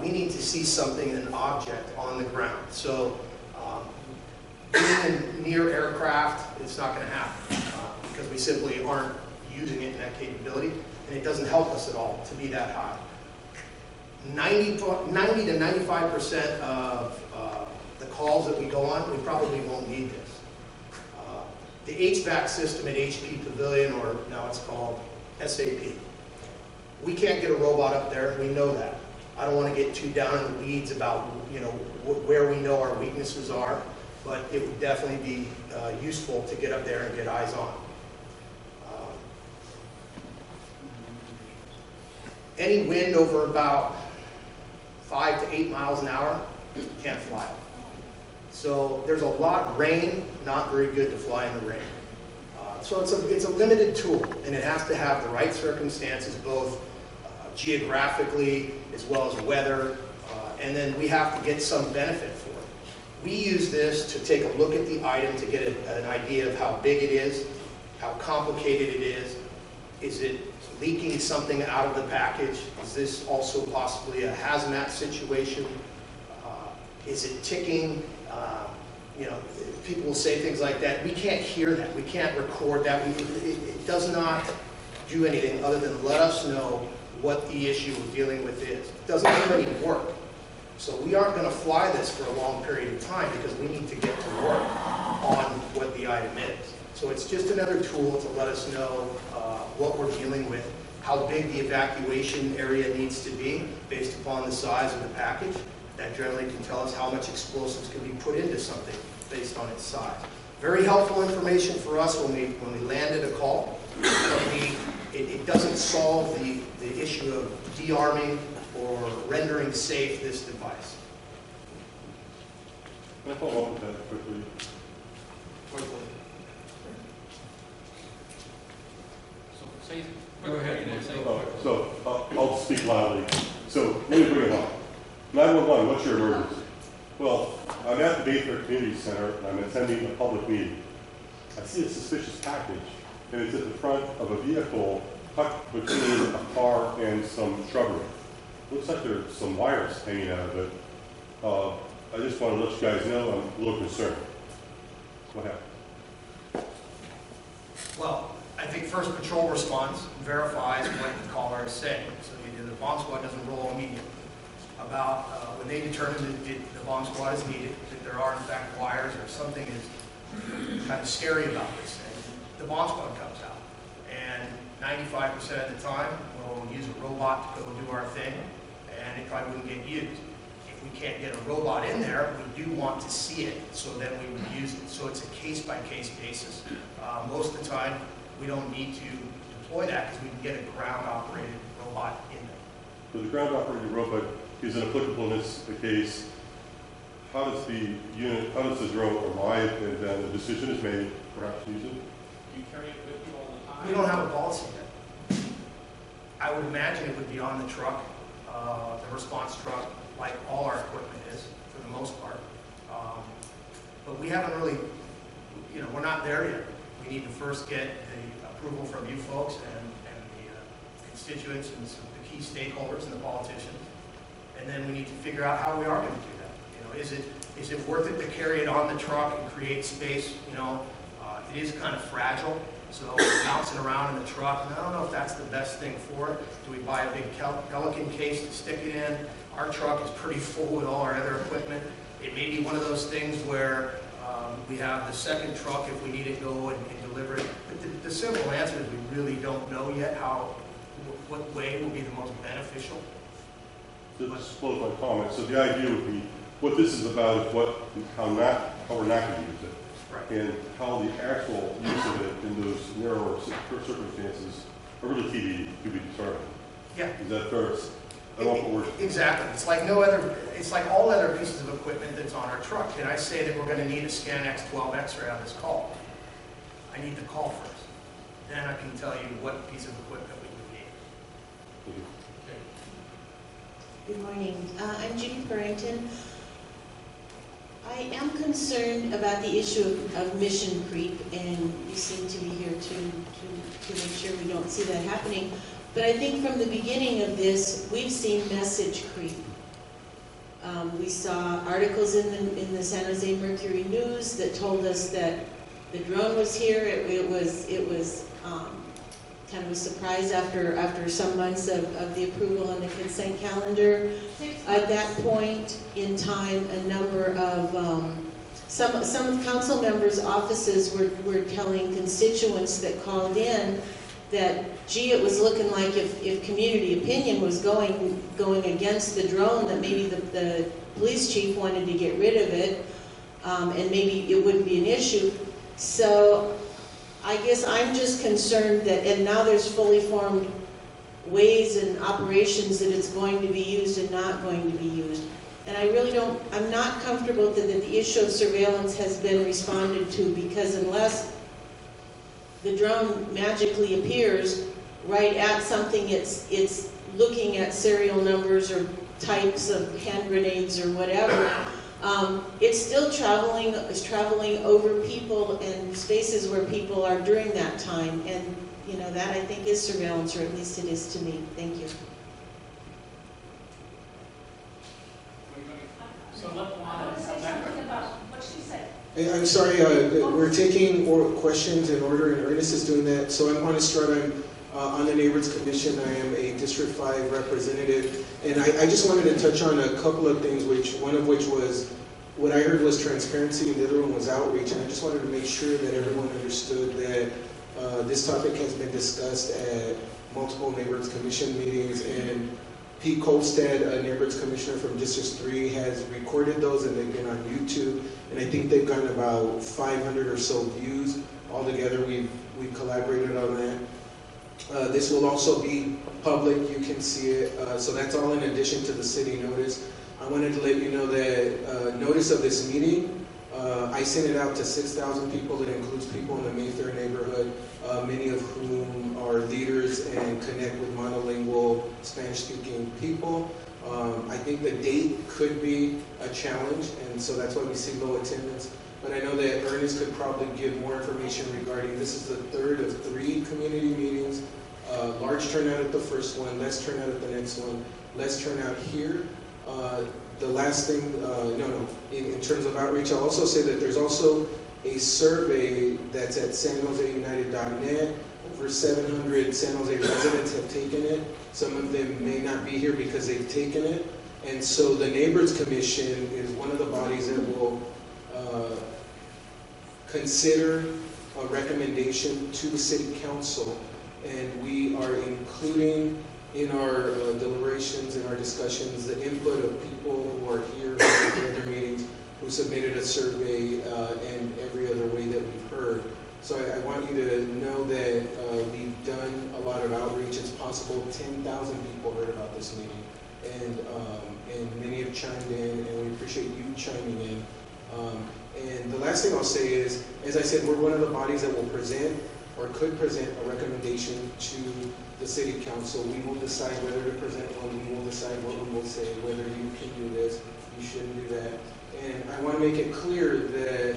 We need to see something, an object on the ground. So being near aircraft, it's not going to happen because we simply aren't using it in that capability, and it doesn't help us at all to be that high. 90 to 95% of the calls that we go on, we probably won't need this. The HVAC system at HP Pavilion, or now it's called SAP, we can't get a robot up there, we know that. I don't want to get too down in the weeds about where we know our weaknesses are, but it would definitely be useful to get up there and get eyes on. Any wind over about 5 to 8 miles an hour, can't fly it. So there's a lot of rain, not very good to fly in the rain. So it's a limited tool, and it has to have the right circumstances, both geographically as well as weather, and then we have to get some benefit for it. We use this to take a look at the item to get an idea of how big it is, how complicated it is. Is it leaking something out of the package? Is this also possibly a hazmat situation? Is it ticking? You know, people will say things like that. We can't hear that. We can't record that. It does not do anything other than let us know what the issue we're dealing with is. It doesn't do any work. So we aren't going to fly this for a long period of time because we need to get to work on what the item is. So it's just another tool to let us know what we're dealing with, how big the evacuation area needs to be based upon the size of the package. That generally can tell us how much explosives can be put into something based on its size. Very helpful information for us when we landed a call. It doesn't solve the issue of de-arming or rendering safe this device. Can I follow up with that quickly? Go ahead. So I'll speak loudly. So let me bring it up. 911, what's your emergency? Well, I'm at the Bayfair Community Center and I'm attending a public meeting. I see a suspicious package and it's at the front of a vehicle tucked between a car and some shrubbery. Looks like there's some wires hanging out of it. I just want to let you guys know I'm a little concerned. What happened? Well, I think first patrol responds, verifies what the caller is saying. So the bomb squad doesn't roll immediately. About when they determine that the bomb squad is needed, that there are in fact wires or something is kind of scary about this thing, the bomb squad comes out. And 95% of the time, we'll use a robot to go do our thing, and it probably wouldn't get used. If we can't get a robot in there, we do want to see it, so then we would use it. So it's a case-by-case basis. Most of the time, we don't need to deploy that because we can get a ground-operated robot in there. So the ground-operated robot is applicable in this case. How does the unit, how does the drone arrive and then the decision is made, perhaps to use it? Do you carry it with you all the time? We don't have a policy yet. I would imagine it would be on the truck, the response truck, like all our equipment is, for the most part. But we haven't really, you know, we're not there yet. We need to first get the approval from you folks and the constituents and the key stakeholders and the politicians. And then we need to figure out how we are going to do that. You know, is it worth it to carry it on the truck and create space? You know, it is kind of fragile, so bouncing around in the truck, and I don't know if that's the best thing for it. Do we buy a big Pelican case to stick it in? Our truck is pretty full with all our other equipment. It may be one of those things where we have the second truck if we need to go and deliver it. But the simple answer is we really don't know yet what way will be the most beneficial. To just close my comment, so the idea would be, what this is about is how we're not going to use it. Right. And how the actual use of it in those narrower circumstances are really to be determined. Yeah. Is that fair? I don't know if Exactly. It's like no other. It's like all other pieces of equipment that's on our truck. Can I say that we're going to need a ScanX 12 X-ray on this call? I need the call first. Then I can tell you what piece of equipment we would need. Good morning. I'm Judy Burrington. I am concerned about the issue of mission creep, and you seem to be here to make sure we don't see that happening. But I think from the beginning of this, we've seen message creep. We saw articles in the San Jose Mercury News that told us that the drone was here. It was kind of a surprise after some months of the approval on the consent calendar. At that point in time, a number of some council members' offices were telling constituents that called in that, gee, it was looking like if community opinion was going against the drone, that maybe the police chief wanted to get rid of it, and maybe it wouldn't be an issue. So I guess I'm just concerned that, and now there's fully formed ways and operations that it's going to be used and not going to be used. And I really don't, I'm not comfortable that the issue of surveillance has been responded to, because unless the drone magically appears right at something it's looking at serial numbers or types of hand grenades or whatever, it's still traveling over people and spaces where people are during that time. And, you know, that I think is surveillance, or at least it is to me. Thank you. So let Juana say something about what she said. I'm sorry, we're taking questions in order, and Ernest is doing that. So I'm Juan Estrada. I'm on the Neighborhoods Commission. I am a District 5 representative. And I just wanted to touch on a couple of things, one of which was, what I heard was transparency, and the other one was outreach. And I just wanted to make sure that everyone understood that this topic has been discussed at multiple Neighborhoods Commission meetings, and Pete Kolstad, a Neighborhoods Commissioner from District 3, has recorded those, and they've been on YouTube. And I think they've gotten about 500 or so views. Altogether, we've collaborated on that. This will also be public. You can see it. So that's all in addition to the city notice. I wanted to let you know that notice of this meeting, I sent it out to 6,000 people. It includes people in the Mayfair neighborhood, many of whom are leaders and connect with monolingual Spanish-speaking people. I think the date could be a challenge, and so that's why we see low attendance. But I know that Ernest could probably give more information regarding, this is the third of 3 community meetings. Large turnout at the first one, less turnout at the next one, less turnout here. The last thing, in terms of outreach, I'll also say that there's also a survey that's at sanjoseunited.net. Over 700 San Jose residents have taken it. Some of them may not be here because they've taken it. And so the Neighborhoods Commission is one of the bodies that will consider a recommendation to the City Council. And we are including in our deliberations, in our discussions, the input of people who are here at the other meetings who submitted a survey and every other way that we've heard. So I want you to know that we've done a lot of outreach. It's possible 10,000 people heard about this meeting, and many have chimed in, and we appreciate you chiming in. And the last thing I'll say is, as I said, we're one of the bodies that will present or could present a recommendation to the City Council. We will decide whether to present one. We will decide what we will say, whether you can do this, you shouldn't do that. And I want to make it clear that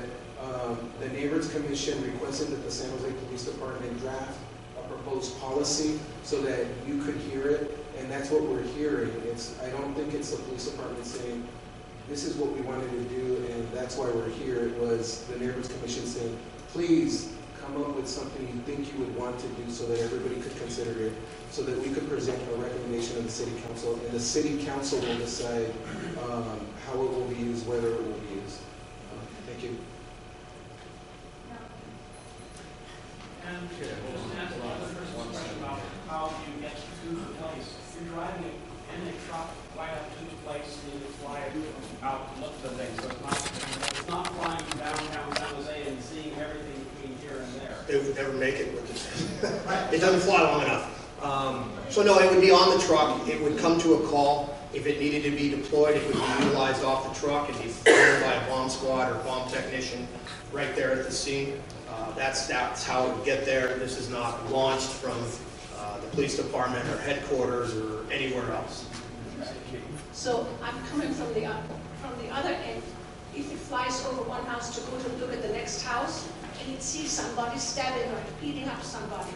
the Neighborhoods Commission requested that the San Jose Police Department draft a proposed policy so that you could hear it, and that's what we're hearing. I don't think it's the police department saying, this is what we wanted to do, and that's why we're here. It was the Neighborhoods Commission saying, please come up with something you think you would want to do so that everybody could consider it, so that we could present a recommendation of the City Council, and the City Council will decide how it will be used, whether it will be used. Thank you. And just ask another person's question about how you get to the place. You're driving in a truck right up to the place and you fly out to look for things. So it's not flying downtown San Jose and seeing everything between here and there. It would never make it with this. It doesn't fly long enough. So no, it would be on the truck. It would come to a call. If it needed to be deployed, it would be utilized off the truck and be fired by a bomb squad or bomb technician right there at the scene. That's how it would get there. This is not launched from the police department or headquarters or anywhere else. So I'm coming from the other end. If it flies over one house to go to look at the next house, and it sees somebody stabbing or beating up somebody,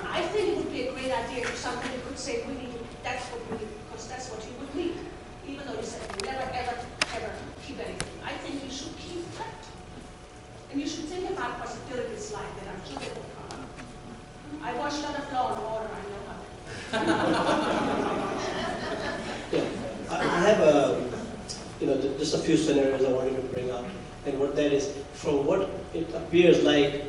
I think it would be a great idea if somebody could say, we need to, that's what we need, because that's what you would need. Even though you said you never, ever, ever keep anything. I think you should keep that. And you should think about possibilities like that. I'm sure they will come. I watch a lot of Law and Order, I know how. Yeah, I have just a few scenarios I wanted to bring up, and what that is, from what it appears like,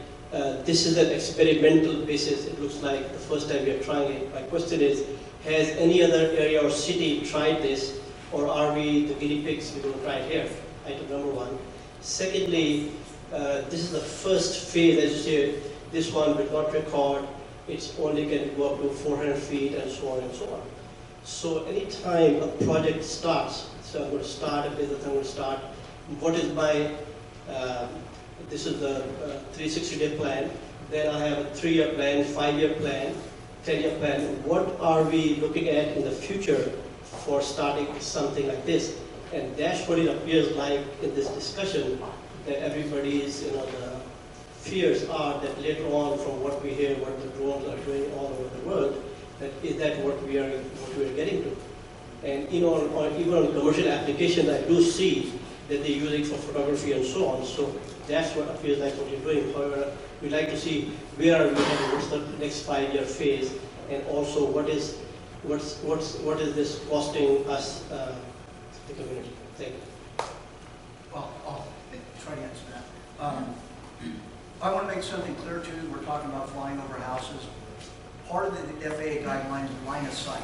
this is an experimental basis. It looks like the first time we are trying it. My question is, has any other area or city tried this, or are we the guinea pigs? We're going to try it here. Item number one. Secondly, this is the first phase, as you say. This one will not record. It's only can go up to 400 feet and so on and so on. So anytime a project starts, so I'm going to start a business, I'm going to start, what is my, this is the 360-day plan. then I have a 3-year plan, 5-year plan, 10-year plan. What are we looking at in the future for starting something like this? And that's what it appears like in this discussion, that everybody's, the fears are that later on, from what we hear, what the drones are doing all over the world, that is that what we are getting to. And even on commercial applications, I do see that they use it for photography and so on. So that's what appears like what you're doing. However, we'd like to see where are we heading, what's the next 5-year phase, and also what is this costing us, the community. Thank you. Well, I'll try to answer that. I want to make something clear too. We're talking about flying over houses. Part of the FAA guidelines is line of sight.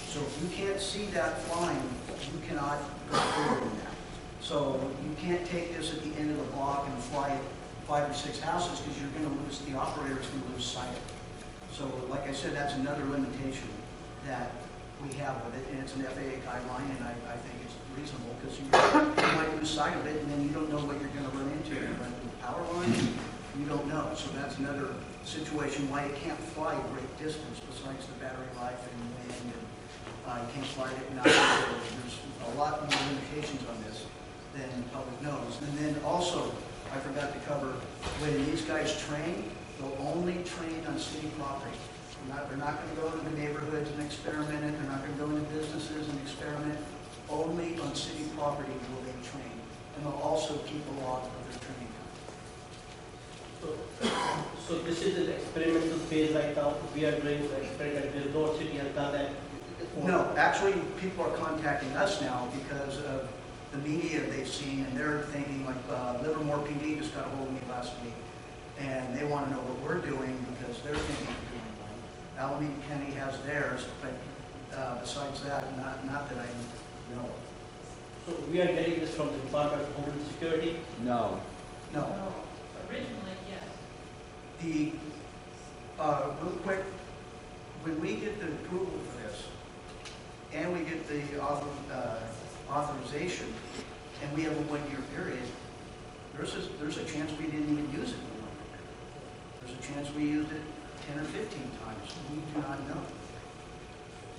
So if you can't see that flying, you cannot go forward in that. So you can't take this at the end of the block and fly it 5 or 6 houses because you're going to lose, the operator's going to lose sight of it. So like I said, that's another limitation that we have with it, and it's an FAA guideline, and I think it's reasonable because you might lose sight of it, and then you don't know what you're going to run into. You run into the power line, you don't know. So that's another situation why it can't fly a great distance besides the battery life and wind, and you can't fly it at night. There's a lot more limitations on this than the public knows. And then also, I forgot to cover, when these guys train, they'll only train on city property. They're not going to go into the neighborhoods and experiment it. They're not going to go into businesses and experiment. Only on city property will they train. And they'll also keep a log of their training time. So this is an experimental phase right now. We are doing the experiment. There's no city has done that. No, actually, people are contacting us now because of the media they've seen, and they're thinking like Livermore PD just got a hold of me last week, and they want to know what we're doing because they're thinking of doing one. Alameda County has theirs, but besides that, not that I know of. So we are getting this from the Department of Homeland Security? No. No. Originally, yes. The, real quick, when we get the approval for this, and we get the authorization, and we have a 1-year period, there's a chance we didn't even use it in the 1-year period. There's a chance we used it 10 or 15 times. We do not know.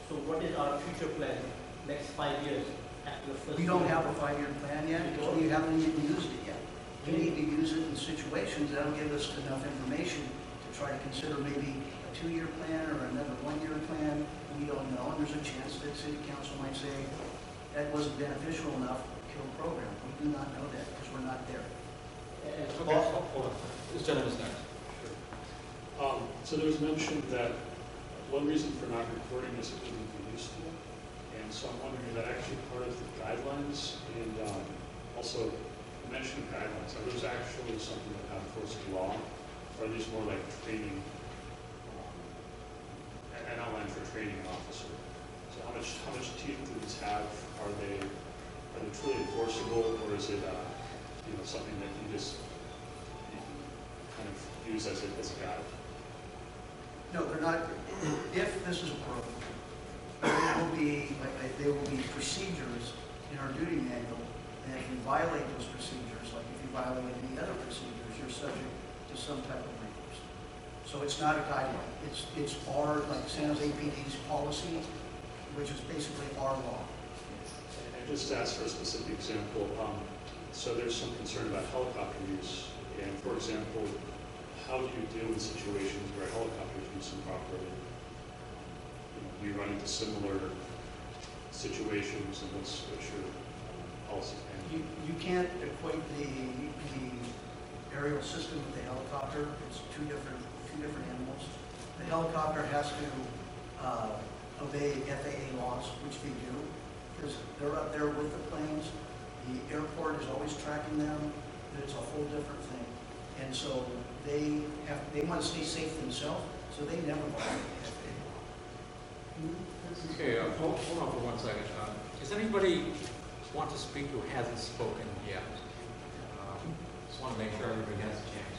So what is our future plan, next 5 years? After the first We don't have a 5-year plan yet because we haven't even used it yet. We need to use it in situations that'll give us enough information to try to consider maybe a 2-year plan or another 1-year plan. We don't know, and there's a chance that City Council might say that wasn't beneficial enough to kill the program. We do not know that because we're not there. Okay, hold on. This gentleman's next. Sure. So there was mention that one reason for not recording is it wouldn't be useful. And so I'm wondering, is that actually part of the guidelines? And also, you mentioned guidelines. Are those actually something that have force of law? Or are these more like training, an outline for training an officer? So how much teeth do these have? Are they truly enforceable, or is it something that you can kind of use as a guide? No, they're not. If this is a program, there will be procedures in our duty manual, and if you violate those procedures, like if you violate any other procedures, you're subject to some type of recourse. So it's not a guideline. It's our, like San Jose PD's policy, which is basically our law. And just to ask for a specific example, so there's some concern about helicopter use. And for example, how do you deal with situations where helicopters use improperly? Do you run into similar situations, and what's your policy? You can't equate the aerial system with the helicopter. It's two different animals. The helicopter has to obey FAA laws, which they do, because they're up there with the planes. The airport is always tracking them. It's a whole different thing. And so they want to stay safe themselves, so they never violate the FAA. Okay, hold on for 1 second. Does anybody want to speak who hasn't spoken yet? Just want to make sure everybody has a chance.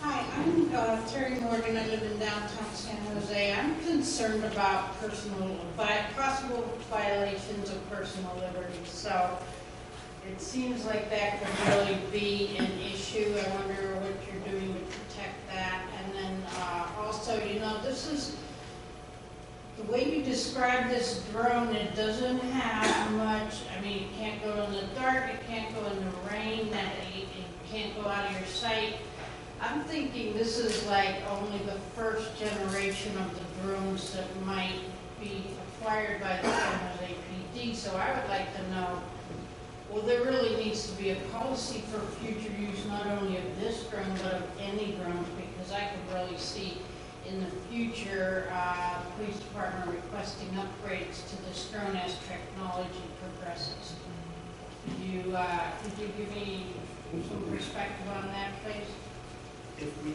Hi, I'm Terry Morgan. I live in downtown San Jose. I'm concerned about possible violations of personal liberty. So it seems like that could really be an issue. I wonder what you're doing to protect that. And then also, you know, this is, the way you describe this drone, it doesn't have much, I mean, it can't go in the dark, it can't go in the rain, it can't go out of your sight. I'm thinking this is like only the first generation of the drones that might be acquired by the San Jose PD. So I would like to know, well, there really needs to be a policy for future use, not only of this drone, but of any drones, because I could really see in the future, police department requesting upgrades to this drone as technology progresses. Could you give me some perspective on that, please? If we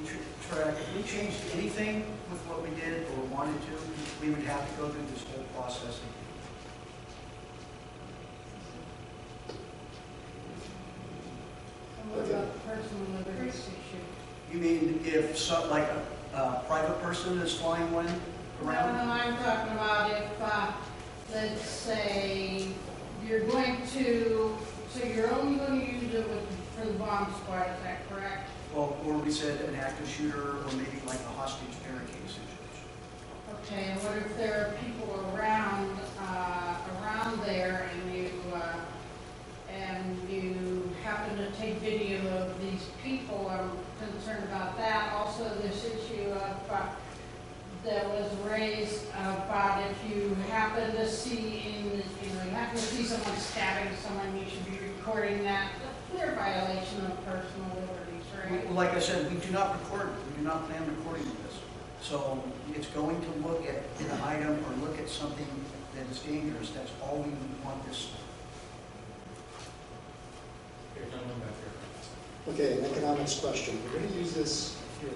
changed anything with what we did or wanted to, we would have to go through this whole process again. And what about the personal liberties issue? You mean if like a private person is flying one around? No, I'm talking about if, let's say, you're going to, so you're only going to use it for the bomb squad, is that correct? Well, or we said an active shooter, or maybe like a hostage barricade situation. Okay, and what if there are people around there and you happen to take video of these people? I'm concerned about that. Also, this issue of that was raised about if you happen to see someone stabbing someone, you should be recording that. A clear violation of personal liberties, right? Well, like I said, we do not record. We do not plan recording this. So it's going to look at an item or look at something that is dangerous. That's all we want this. Okay, an economics question. We're going to use this here,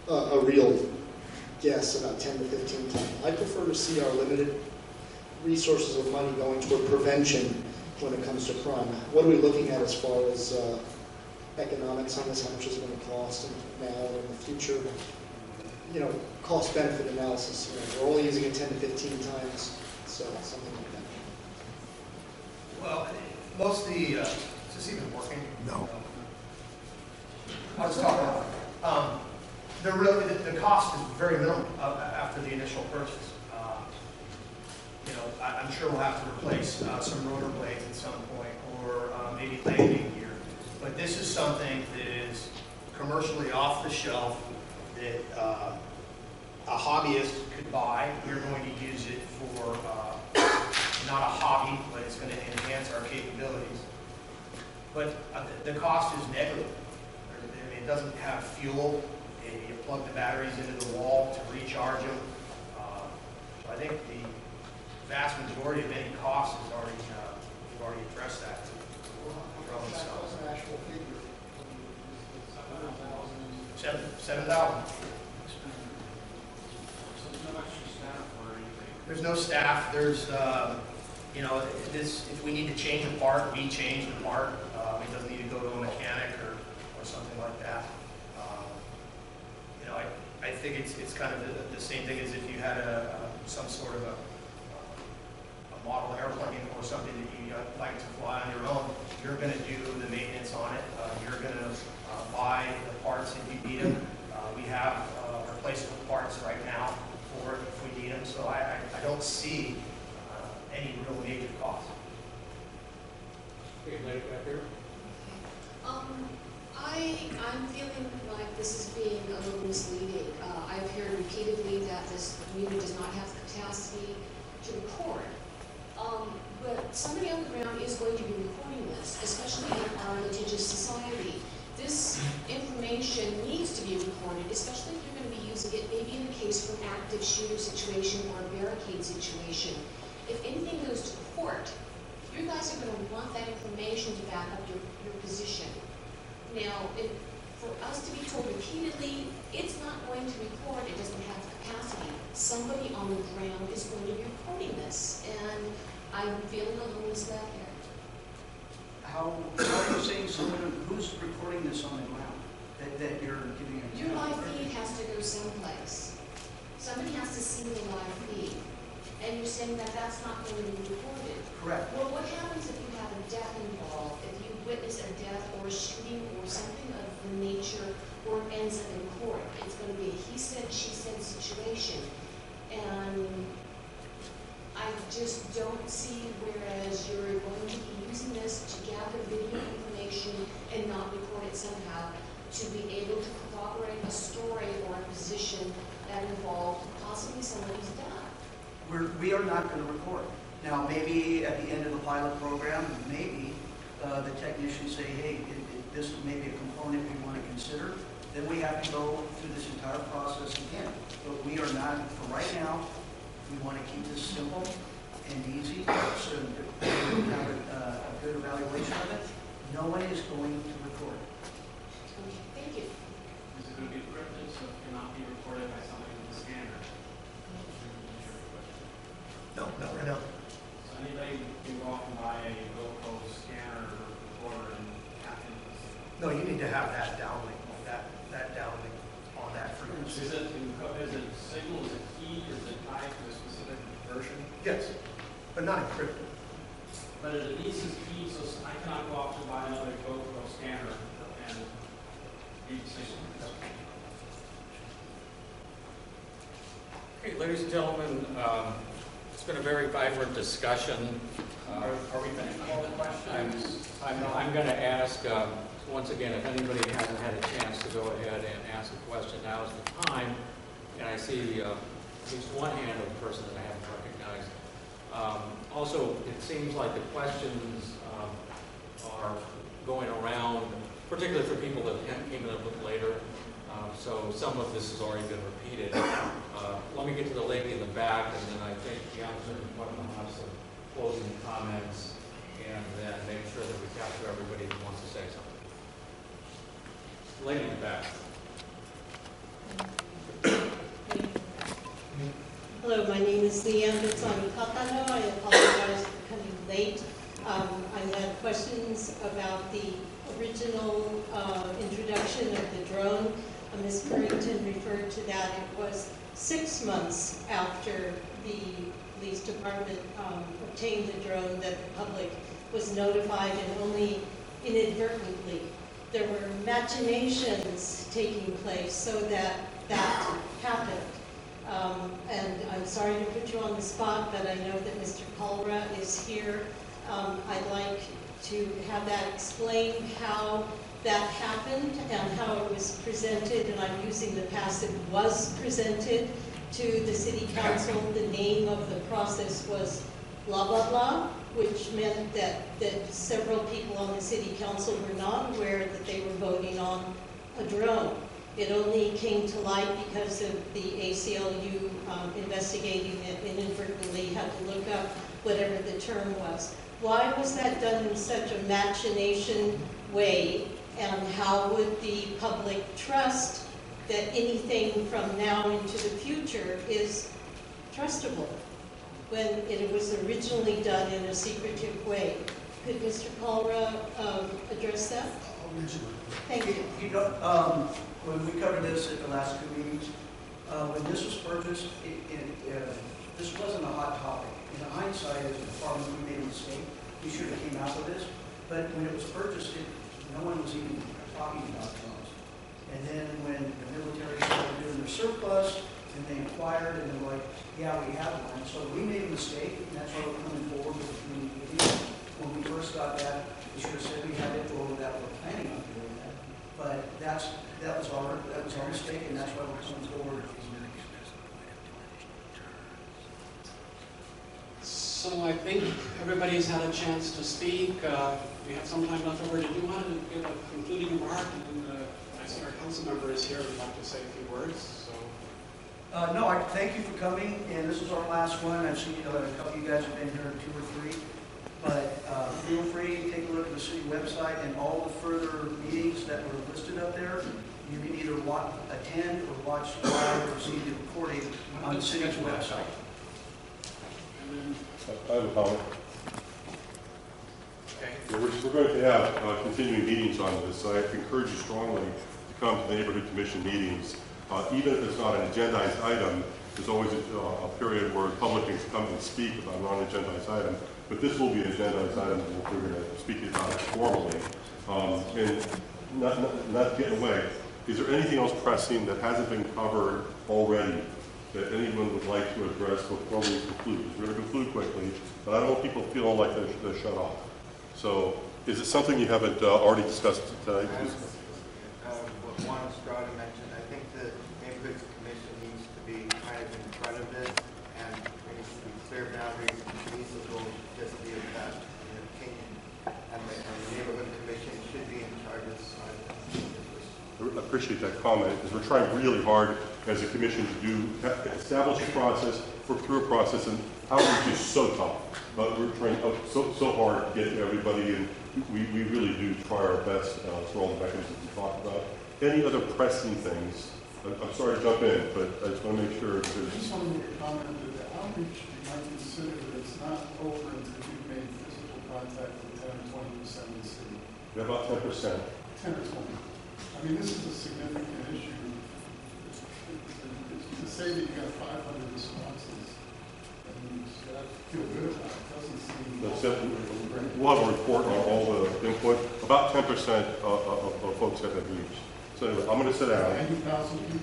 a real guess about 10 to 15 times. I prefer to see our limited resources of money going toward prevention when it comes to crime. What are we looking at as far as economics on this? How much is it going to cost now and in the future? You know, cost-benefit analysis. You know, we're only using it 10 to 15 times, so something like that. Well, most of the, is this even working? No. I was talking about, the cost is very minimal after the initial purchase. You know, I'm sure we'll have to replace some rotor blades at some point, or maybe landing gear. But this is something that is commercially off the shelf that a hobbyist could buy. We're going to use it for not a hobby, but it's going to enhance our capabilities. But the cost is negligible. I mean, it doesn't have fuel. You plug the batteries into the wall to recharge them. So I think the vast majority of any cost is already, we've already addressed that. $7,000. There's no staff. There's, you know, if we need to change a part, we change the part. It doesn't need to go to a mechanic or something like that. You know, I think it's kind of the same thing as if you had some sort of a model airplane or something that you like to fly on your own. You're going to do the maintenance on it. You're going to buy the parts if you need them. We have replaceable parts right now for it if we need them. So I don't see any real major cost. Okay, Mike, back here. I'm feeling like this is being a little misleading. I've heard repeatedly that this community does not have the capacity to record. But somebody on the ground is going to be recording this, especially in our litigious society. This information needs to be recorded, especially if you're going to be using it maybe in a case for an active shooter situation or a barricade situation. If anything goes to court, you guys are going to want that information to back up your position. Now, for us to be told repeatedly, it's not going to record, it doesn't have the capacity. Somebody on the ground is going to be recording this, and I'm feeling a little misled here. How are you saying someone who's recording this on the ground that you're giving a Your live feed has to go someplace. Somebody has to see the live feed. And you're saying that that's not going to be recorded. Correct. Well, what happens if you have a death involved, if you witness a death or a shooting or something of the nature, or it ends up in court? It's going to be a he said, she said situation. And I just don't see, whereas you're going to be using this to gather video information and not record it somehow, to be able to corroborate a story or a position that involved possibly somebody's death. We are not going to record. Now, maybe at the end of the pilot program, maybe the technicians say, hey, this may be a component we want to consider. Then we have to go through this entire process again. But we are not, for right now, we want to keep this simple and easy so that we can have a good evaluation of it. No one is going to record. Okay, thank you. Is it going to be encrypted so it cannot be recorded by somebody with a scanner? No, not right now. So anybody can go off and buy a GoPro scanner or recorder and tap into the signal? No, you need to have that downlink, that downlink on that frequency. Is it signal, is it key, is it tied to a specific version? Yes, but not encrypted. But it needs is key, so I cannot go off and buy another GoPro scanner and read the signal. Okay, ladies and gentlemen, it's been a very vibrant discussion. Are we finished with all the questions? I'm going to ask, once again, if anybody hasn't had a chance to go ahead and ask a question, now is the time. And I see at least one hand of a person that I haven't recognized. Also, it seems like the questions are going around, particularly for people that came in a little later. So some of this has already been repeated. Let me get to the lady in the back, and then I think the applicant will have some closing comments, and then make sure that we capture everybody who wants to say something. Lady in the back. Hello, my name is Leanne Bitsani-Kakano. I apologize for coming late. I had questions about the original introduction of the drone. Ms. Purrington referred to that. It was 6 months after the police department obtained the drone that the public was notified, and only inadvertently. There were machinations taking place so that that happened. And I'm sorry to put you on the spot, but I know that Mr. Kalra is here. I'd like to have that explained how that happened and how it was presented, and I'm using the past, it was presented to the city council. The name of the process was blah, blah, blah, which meant that several people on the city council were not aware that they were voting on a drone. It only came to light because of the ACLU investigating it inadvertently, had to look up whatever the term was. Why was that done in such a machination way, and how would the public trust that anything from now into the future is trustable when it was originally done in a secretive way? Could Mr. Kalra address that? Thank you. You know, when we covered this at the last 2 meetings, when this was purchased, this wasn't a hot topic. In hindsight, as a department, we made a mistake. We should have came out with this. But when it was purchased, no one was even talking about drones. And then when the military started doing their surplus, and they inquired, and they were like, yeah, we have one. So we made a mistake, and that's why we're coming forward with the community. When we first got that, we should have said we had it, or that we're planning on doing that. But that was our mistake, and that's why we're coming forward. So I think everybody's had a chance to speak. We have some time left over. Did you want to give a concluding remark? And I see our council member is here. Would like to say a few words. So. No, I thank you for coming, and this is our last one. I've seen a couple of you guys have been here 2 or 3. But feel free to take a look at the city website and all the further meetings that were listed up there. You can either attend or watch live or see the recording on the city's website. I have a comment. Okay. Yeah, we're going to have continuing meetings on this. I encourage you strongly to come to the neighborhood commission meetings. Even if it's not an agendized item, there's always a period where the public can come and speak about a non-agendized item. but this will be an agendized item if we're going to speak about it formally. And not getting away, is there anything else pressing that hasn't been covered already that anyone would like to address before we conclude? We're going to conclude quickly, but I don't want people feeling like they're shut off. So is it something you haven't already discussed today? What Juan Estrada mentioned, I think the Neighborhoods Commission needs to be kind of in front of this, and there needs to be clear boundaries, and these will just be a best opinion, and the Neighborhood Commission should be in charge of deciding this. I appreciate that comment, because we're trying really hard as a commission to establish a process, work through a process, and outreach is so tough. But we're trying so hard to get everybody in. We really do try our best for all the mechanisms we talked about. Any other pressing things? I'm sorry to jump in, but I just want to make sure. I just want to make a comment that the outreach, you might consider that it's not over until you've made physical contact with 10 or 20% of the city. Yeah, about 10%. 10 or 20. I mean, this is a significant issue. To say that you got 500 responses, and I feel good about it, doesn't seem... That's it. We'll have a report on all the input. About 10% of folks have been reached. So anyway, I'm going to sit down. 90,000 people.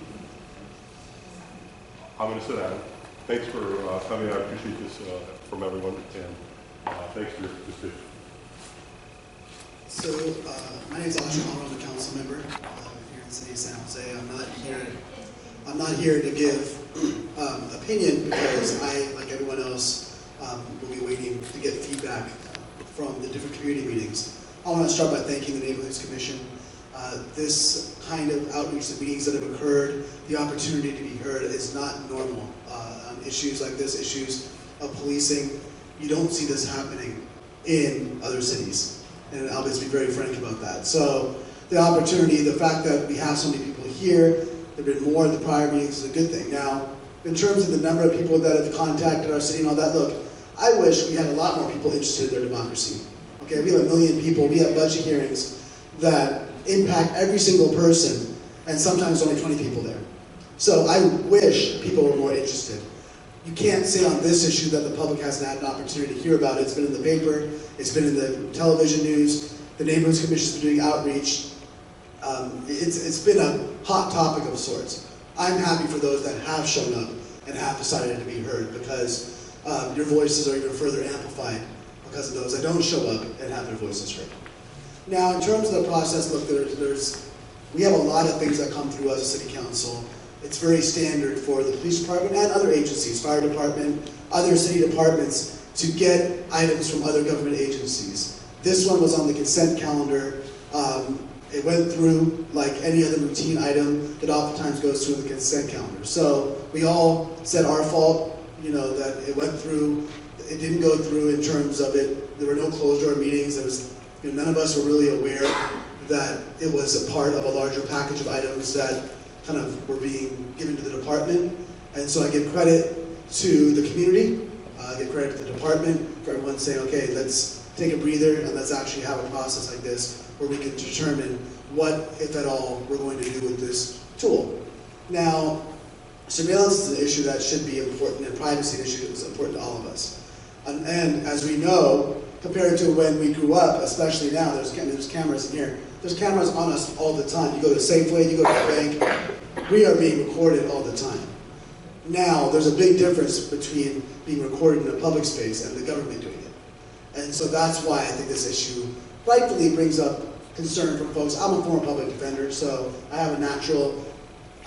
I'm going to sit down. Thanks for coming. I appreciate this from everyone, and thanks for your participation. So, my name is Asha. I'm a council member here in the city of San Jose. I'm not here to give opinion because I, like everyone else, will be waiting to get feedback from the different community meetings. I want to start by thanking the Neighborhoods Commission. This kind of outreach, the meetings that have occurred, the opportunity to be heard is not normal. On issues like this, issues of policing, you don't see this happening in other cities. And I'll just be very frank about that. So the opportunity, the fact that we have so many people here, there have been more in the prior meetings is a good thing. Now, in terms of the number of people that have contacted our city and all that, look, I wish we had a lot more people interested in their democracy. Okay, we have 1 million people, we have budget hearings that impact every single person, and sometimes only 20 people there. So I wish people were more interested. You can't say on this issue that the public hasn't had an opportunity to hear about it. It's been in the paper, it's been in the television news, the Neighborhoods Commission's been doing outreach. It's been a hot topic of sorts. I'm happy for those that have shown up and have decided to be heard, because your voices are even further amplified because of those that don't show up and have their voices heard. Now, in terms of the process, look, we have a lot of things that come through as a city council. It's very standard for the police department and other agencies, fire department, other city departments, to get items from other government agencies. This one was on the consent calendar. It went through like any other routine item that oftentimes goes through the consent calendar. So we all said our fault, that it went through. It didn't go through in terms of it. There were no closed door meetings. There was, none of us were really aware that it was a part of a larger package of items that kind of were being given to the department. And so I give credit to the community, I give credit to the department for everyone saying, okay, let's take a breather and let's actually have a process like this where we can determine what, if at all, we're going to do with this tool. Now, surveillance is an issue that should be important, and privacy issue is important to all of us. And as we know, compared to when we grew up, especially now, there's cameras in here. There's cameras on us all the time. You go to Safeway, you go to the bank, we are being recorded all the time. Now, there's a big difference between being recorded in a public space and the government doing it. And so that's why I think this issue rightfully brings up concern from folks. I'm a former public defender, so I have a natural,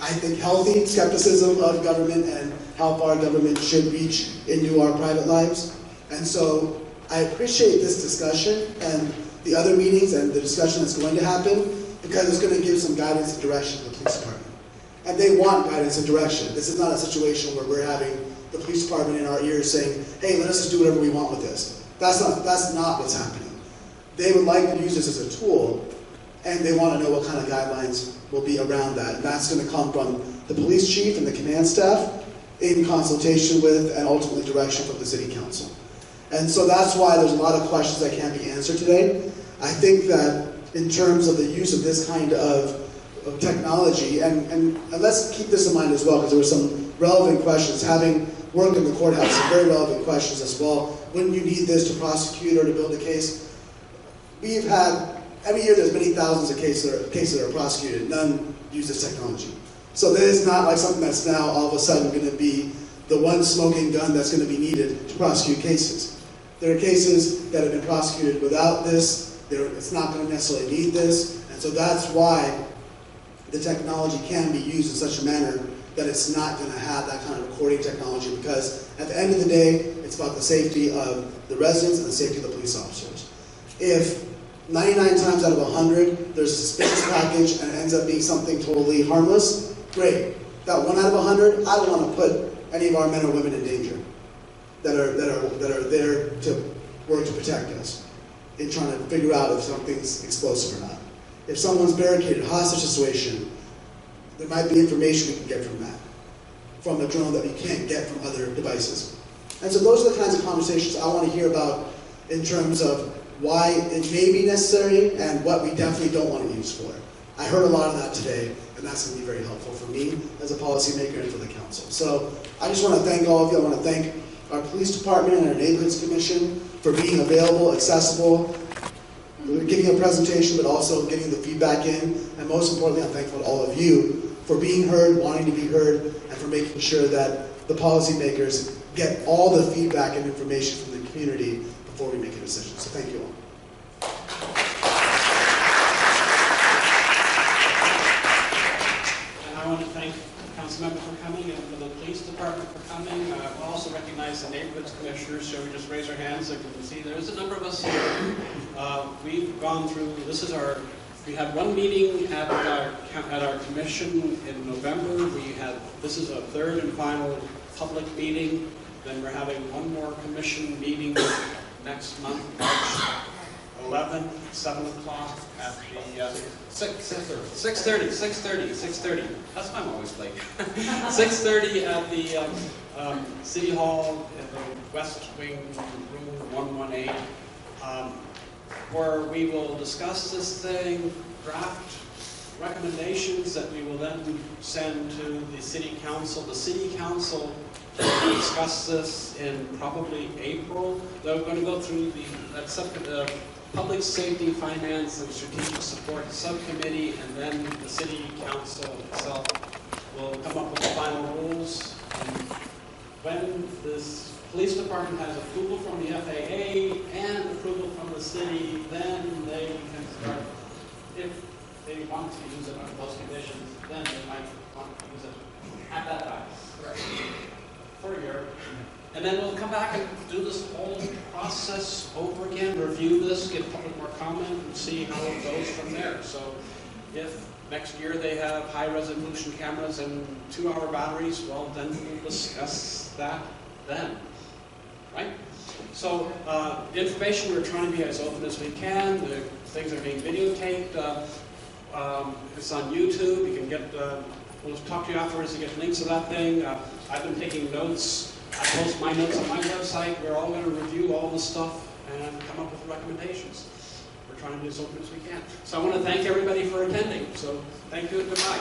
I think, healthy skepticism of government and how far government should reach into our private lives. And so I appreciate this discussion and the other meetings and the discussion that's going to happen, because it's going to give some guidance and direction to the police department. And they want guidance and direction. This is not a situation where we're having the police department in our ears saying, hey, let us just do whatever we want with this. That's not what's happening. They would like to use this as a tool, and they want to know what kind of guidelines will be around that. And that's going to come from the police chief and the command staff in consultation with and ultimately direction from the city council. And so that's why there's a lot of questions that can't be answered today. I think that in terms of the use of this kind of technology, and let's keep this in mind as well, because there were some relevant questions, having work in the courthouse, some very relevant questions as well. Wouldn't you need this to prosecute or to build a case? We've had, every year there's many thousands of cases that are prosecuted. None use this technology. So this is not like something that's now all of a sudden going to be the one smoking gun that's going to be needed to prosecute cases. There are cases that have been prosecuted without this. It's not going to necessarily need this. And so that's why the technology can be used in such a manner that it's not going to have that kind of recording technology, because at the end of the day, it's about the safety of the residents and the safety of the police officers. If 99 times out of 100, there's a suspicious package and it ends up being something totally harmless, great. That 1 out of 100, I don't want to put any of our men or women in danger that are there to work to protect us in trying to figure out if something's explosive or not. If someone's barricaded, hostage situation, there might be information we can get from that, from a drone that we can't get from other devices. And so those are the kinds of conversations I want to hear about in terms of why it may be necessary and what we definitely don't want to use for it. I heard a lot of that today, and that's going to be very helpful for me as a policymaker and for the council. So I just want to thank all of you. I want to thank our police department and our neighborhoods commission for being available, accessible, giving a presentation, but also getting the feedback in. And most importantly, I'm thankful to all of you for being heard, wanting to be heard, and for making sure that the policymakers get all the feedback and information from the community before we make a decision. So thank you all. And I want to thank the council member for coming and for the police department for coming. We'll also recognize the neighborhoods commissioners. Shall we just raise our hands so you can see there's a number of us here. We've gone through, we had one meeting at our commission in November. This is a third and final public meeting. Then we're having one more commission meeting next month, March 11th, 7 o'clock at the 6:30. That's why I'm always late. 6:30 at the City Hall in the West Wing, room 118, where we will discuss this thing, draft recommendations that we will then send to the City Council. The City Council will discuss this in probably April. They're going to go through the Public Safety, Finance, and Strategic Support Subcommittee, and then the City Council itself will come up with the final rules. And when this police department has approval from the FAA and approval from the city, then they can start, if they want to use it under those conditions, then they might want to use it at that time. Correct. For a year. And then we'll come back and do this whole process over again, review this, give public more comment, and see how it goes from there. So if next year they have high-resolution cameras and 2-hour batteries, well, then we'll discuss that then, right? So the information, we're trying to be as open as we can. The things are being videotaped. It's on YouTube. You can get, we'll talk to you afterwards to get links to that thing. I've been taking notes. I post my notes on my website. We're all going to review all the stuff and come up with recommendations. We're trying to be as open as we can. So I want to thank everybody for attending. So thank you and goodbye.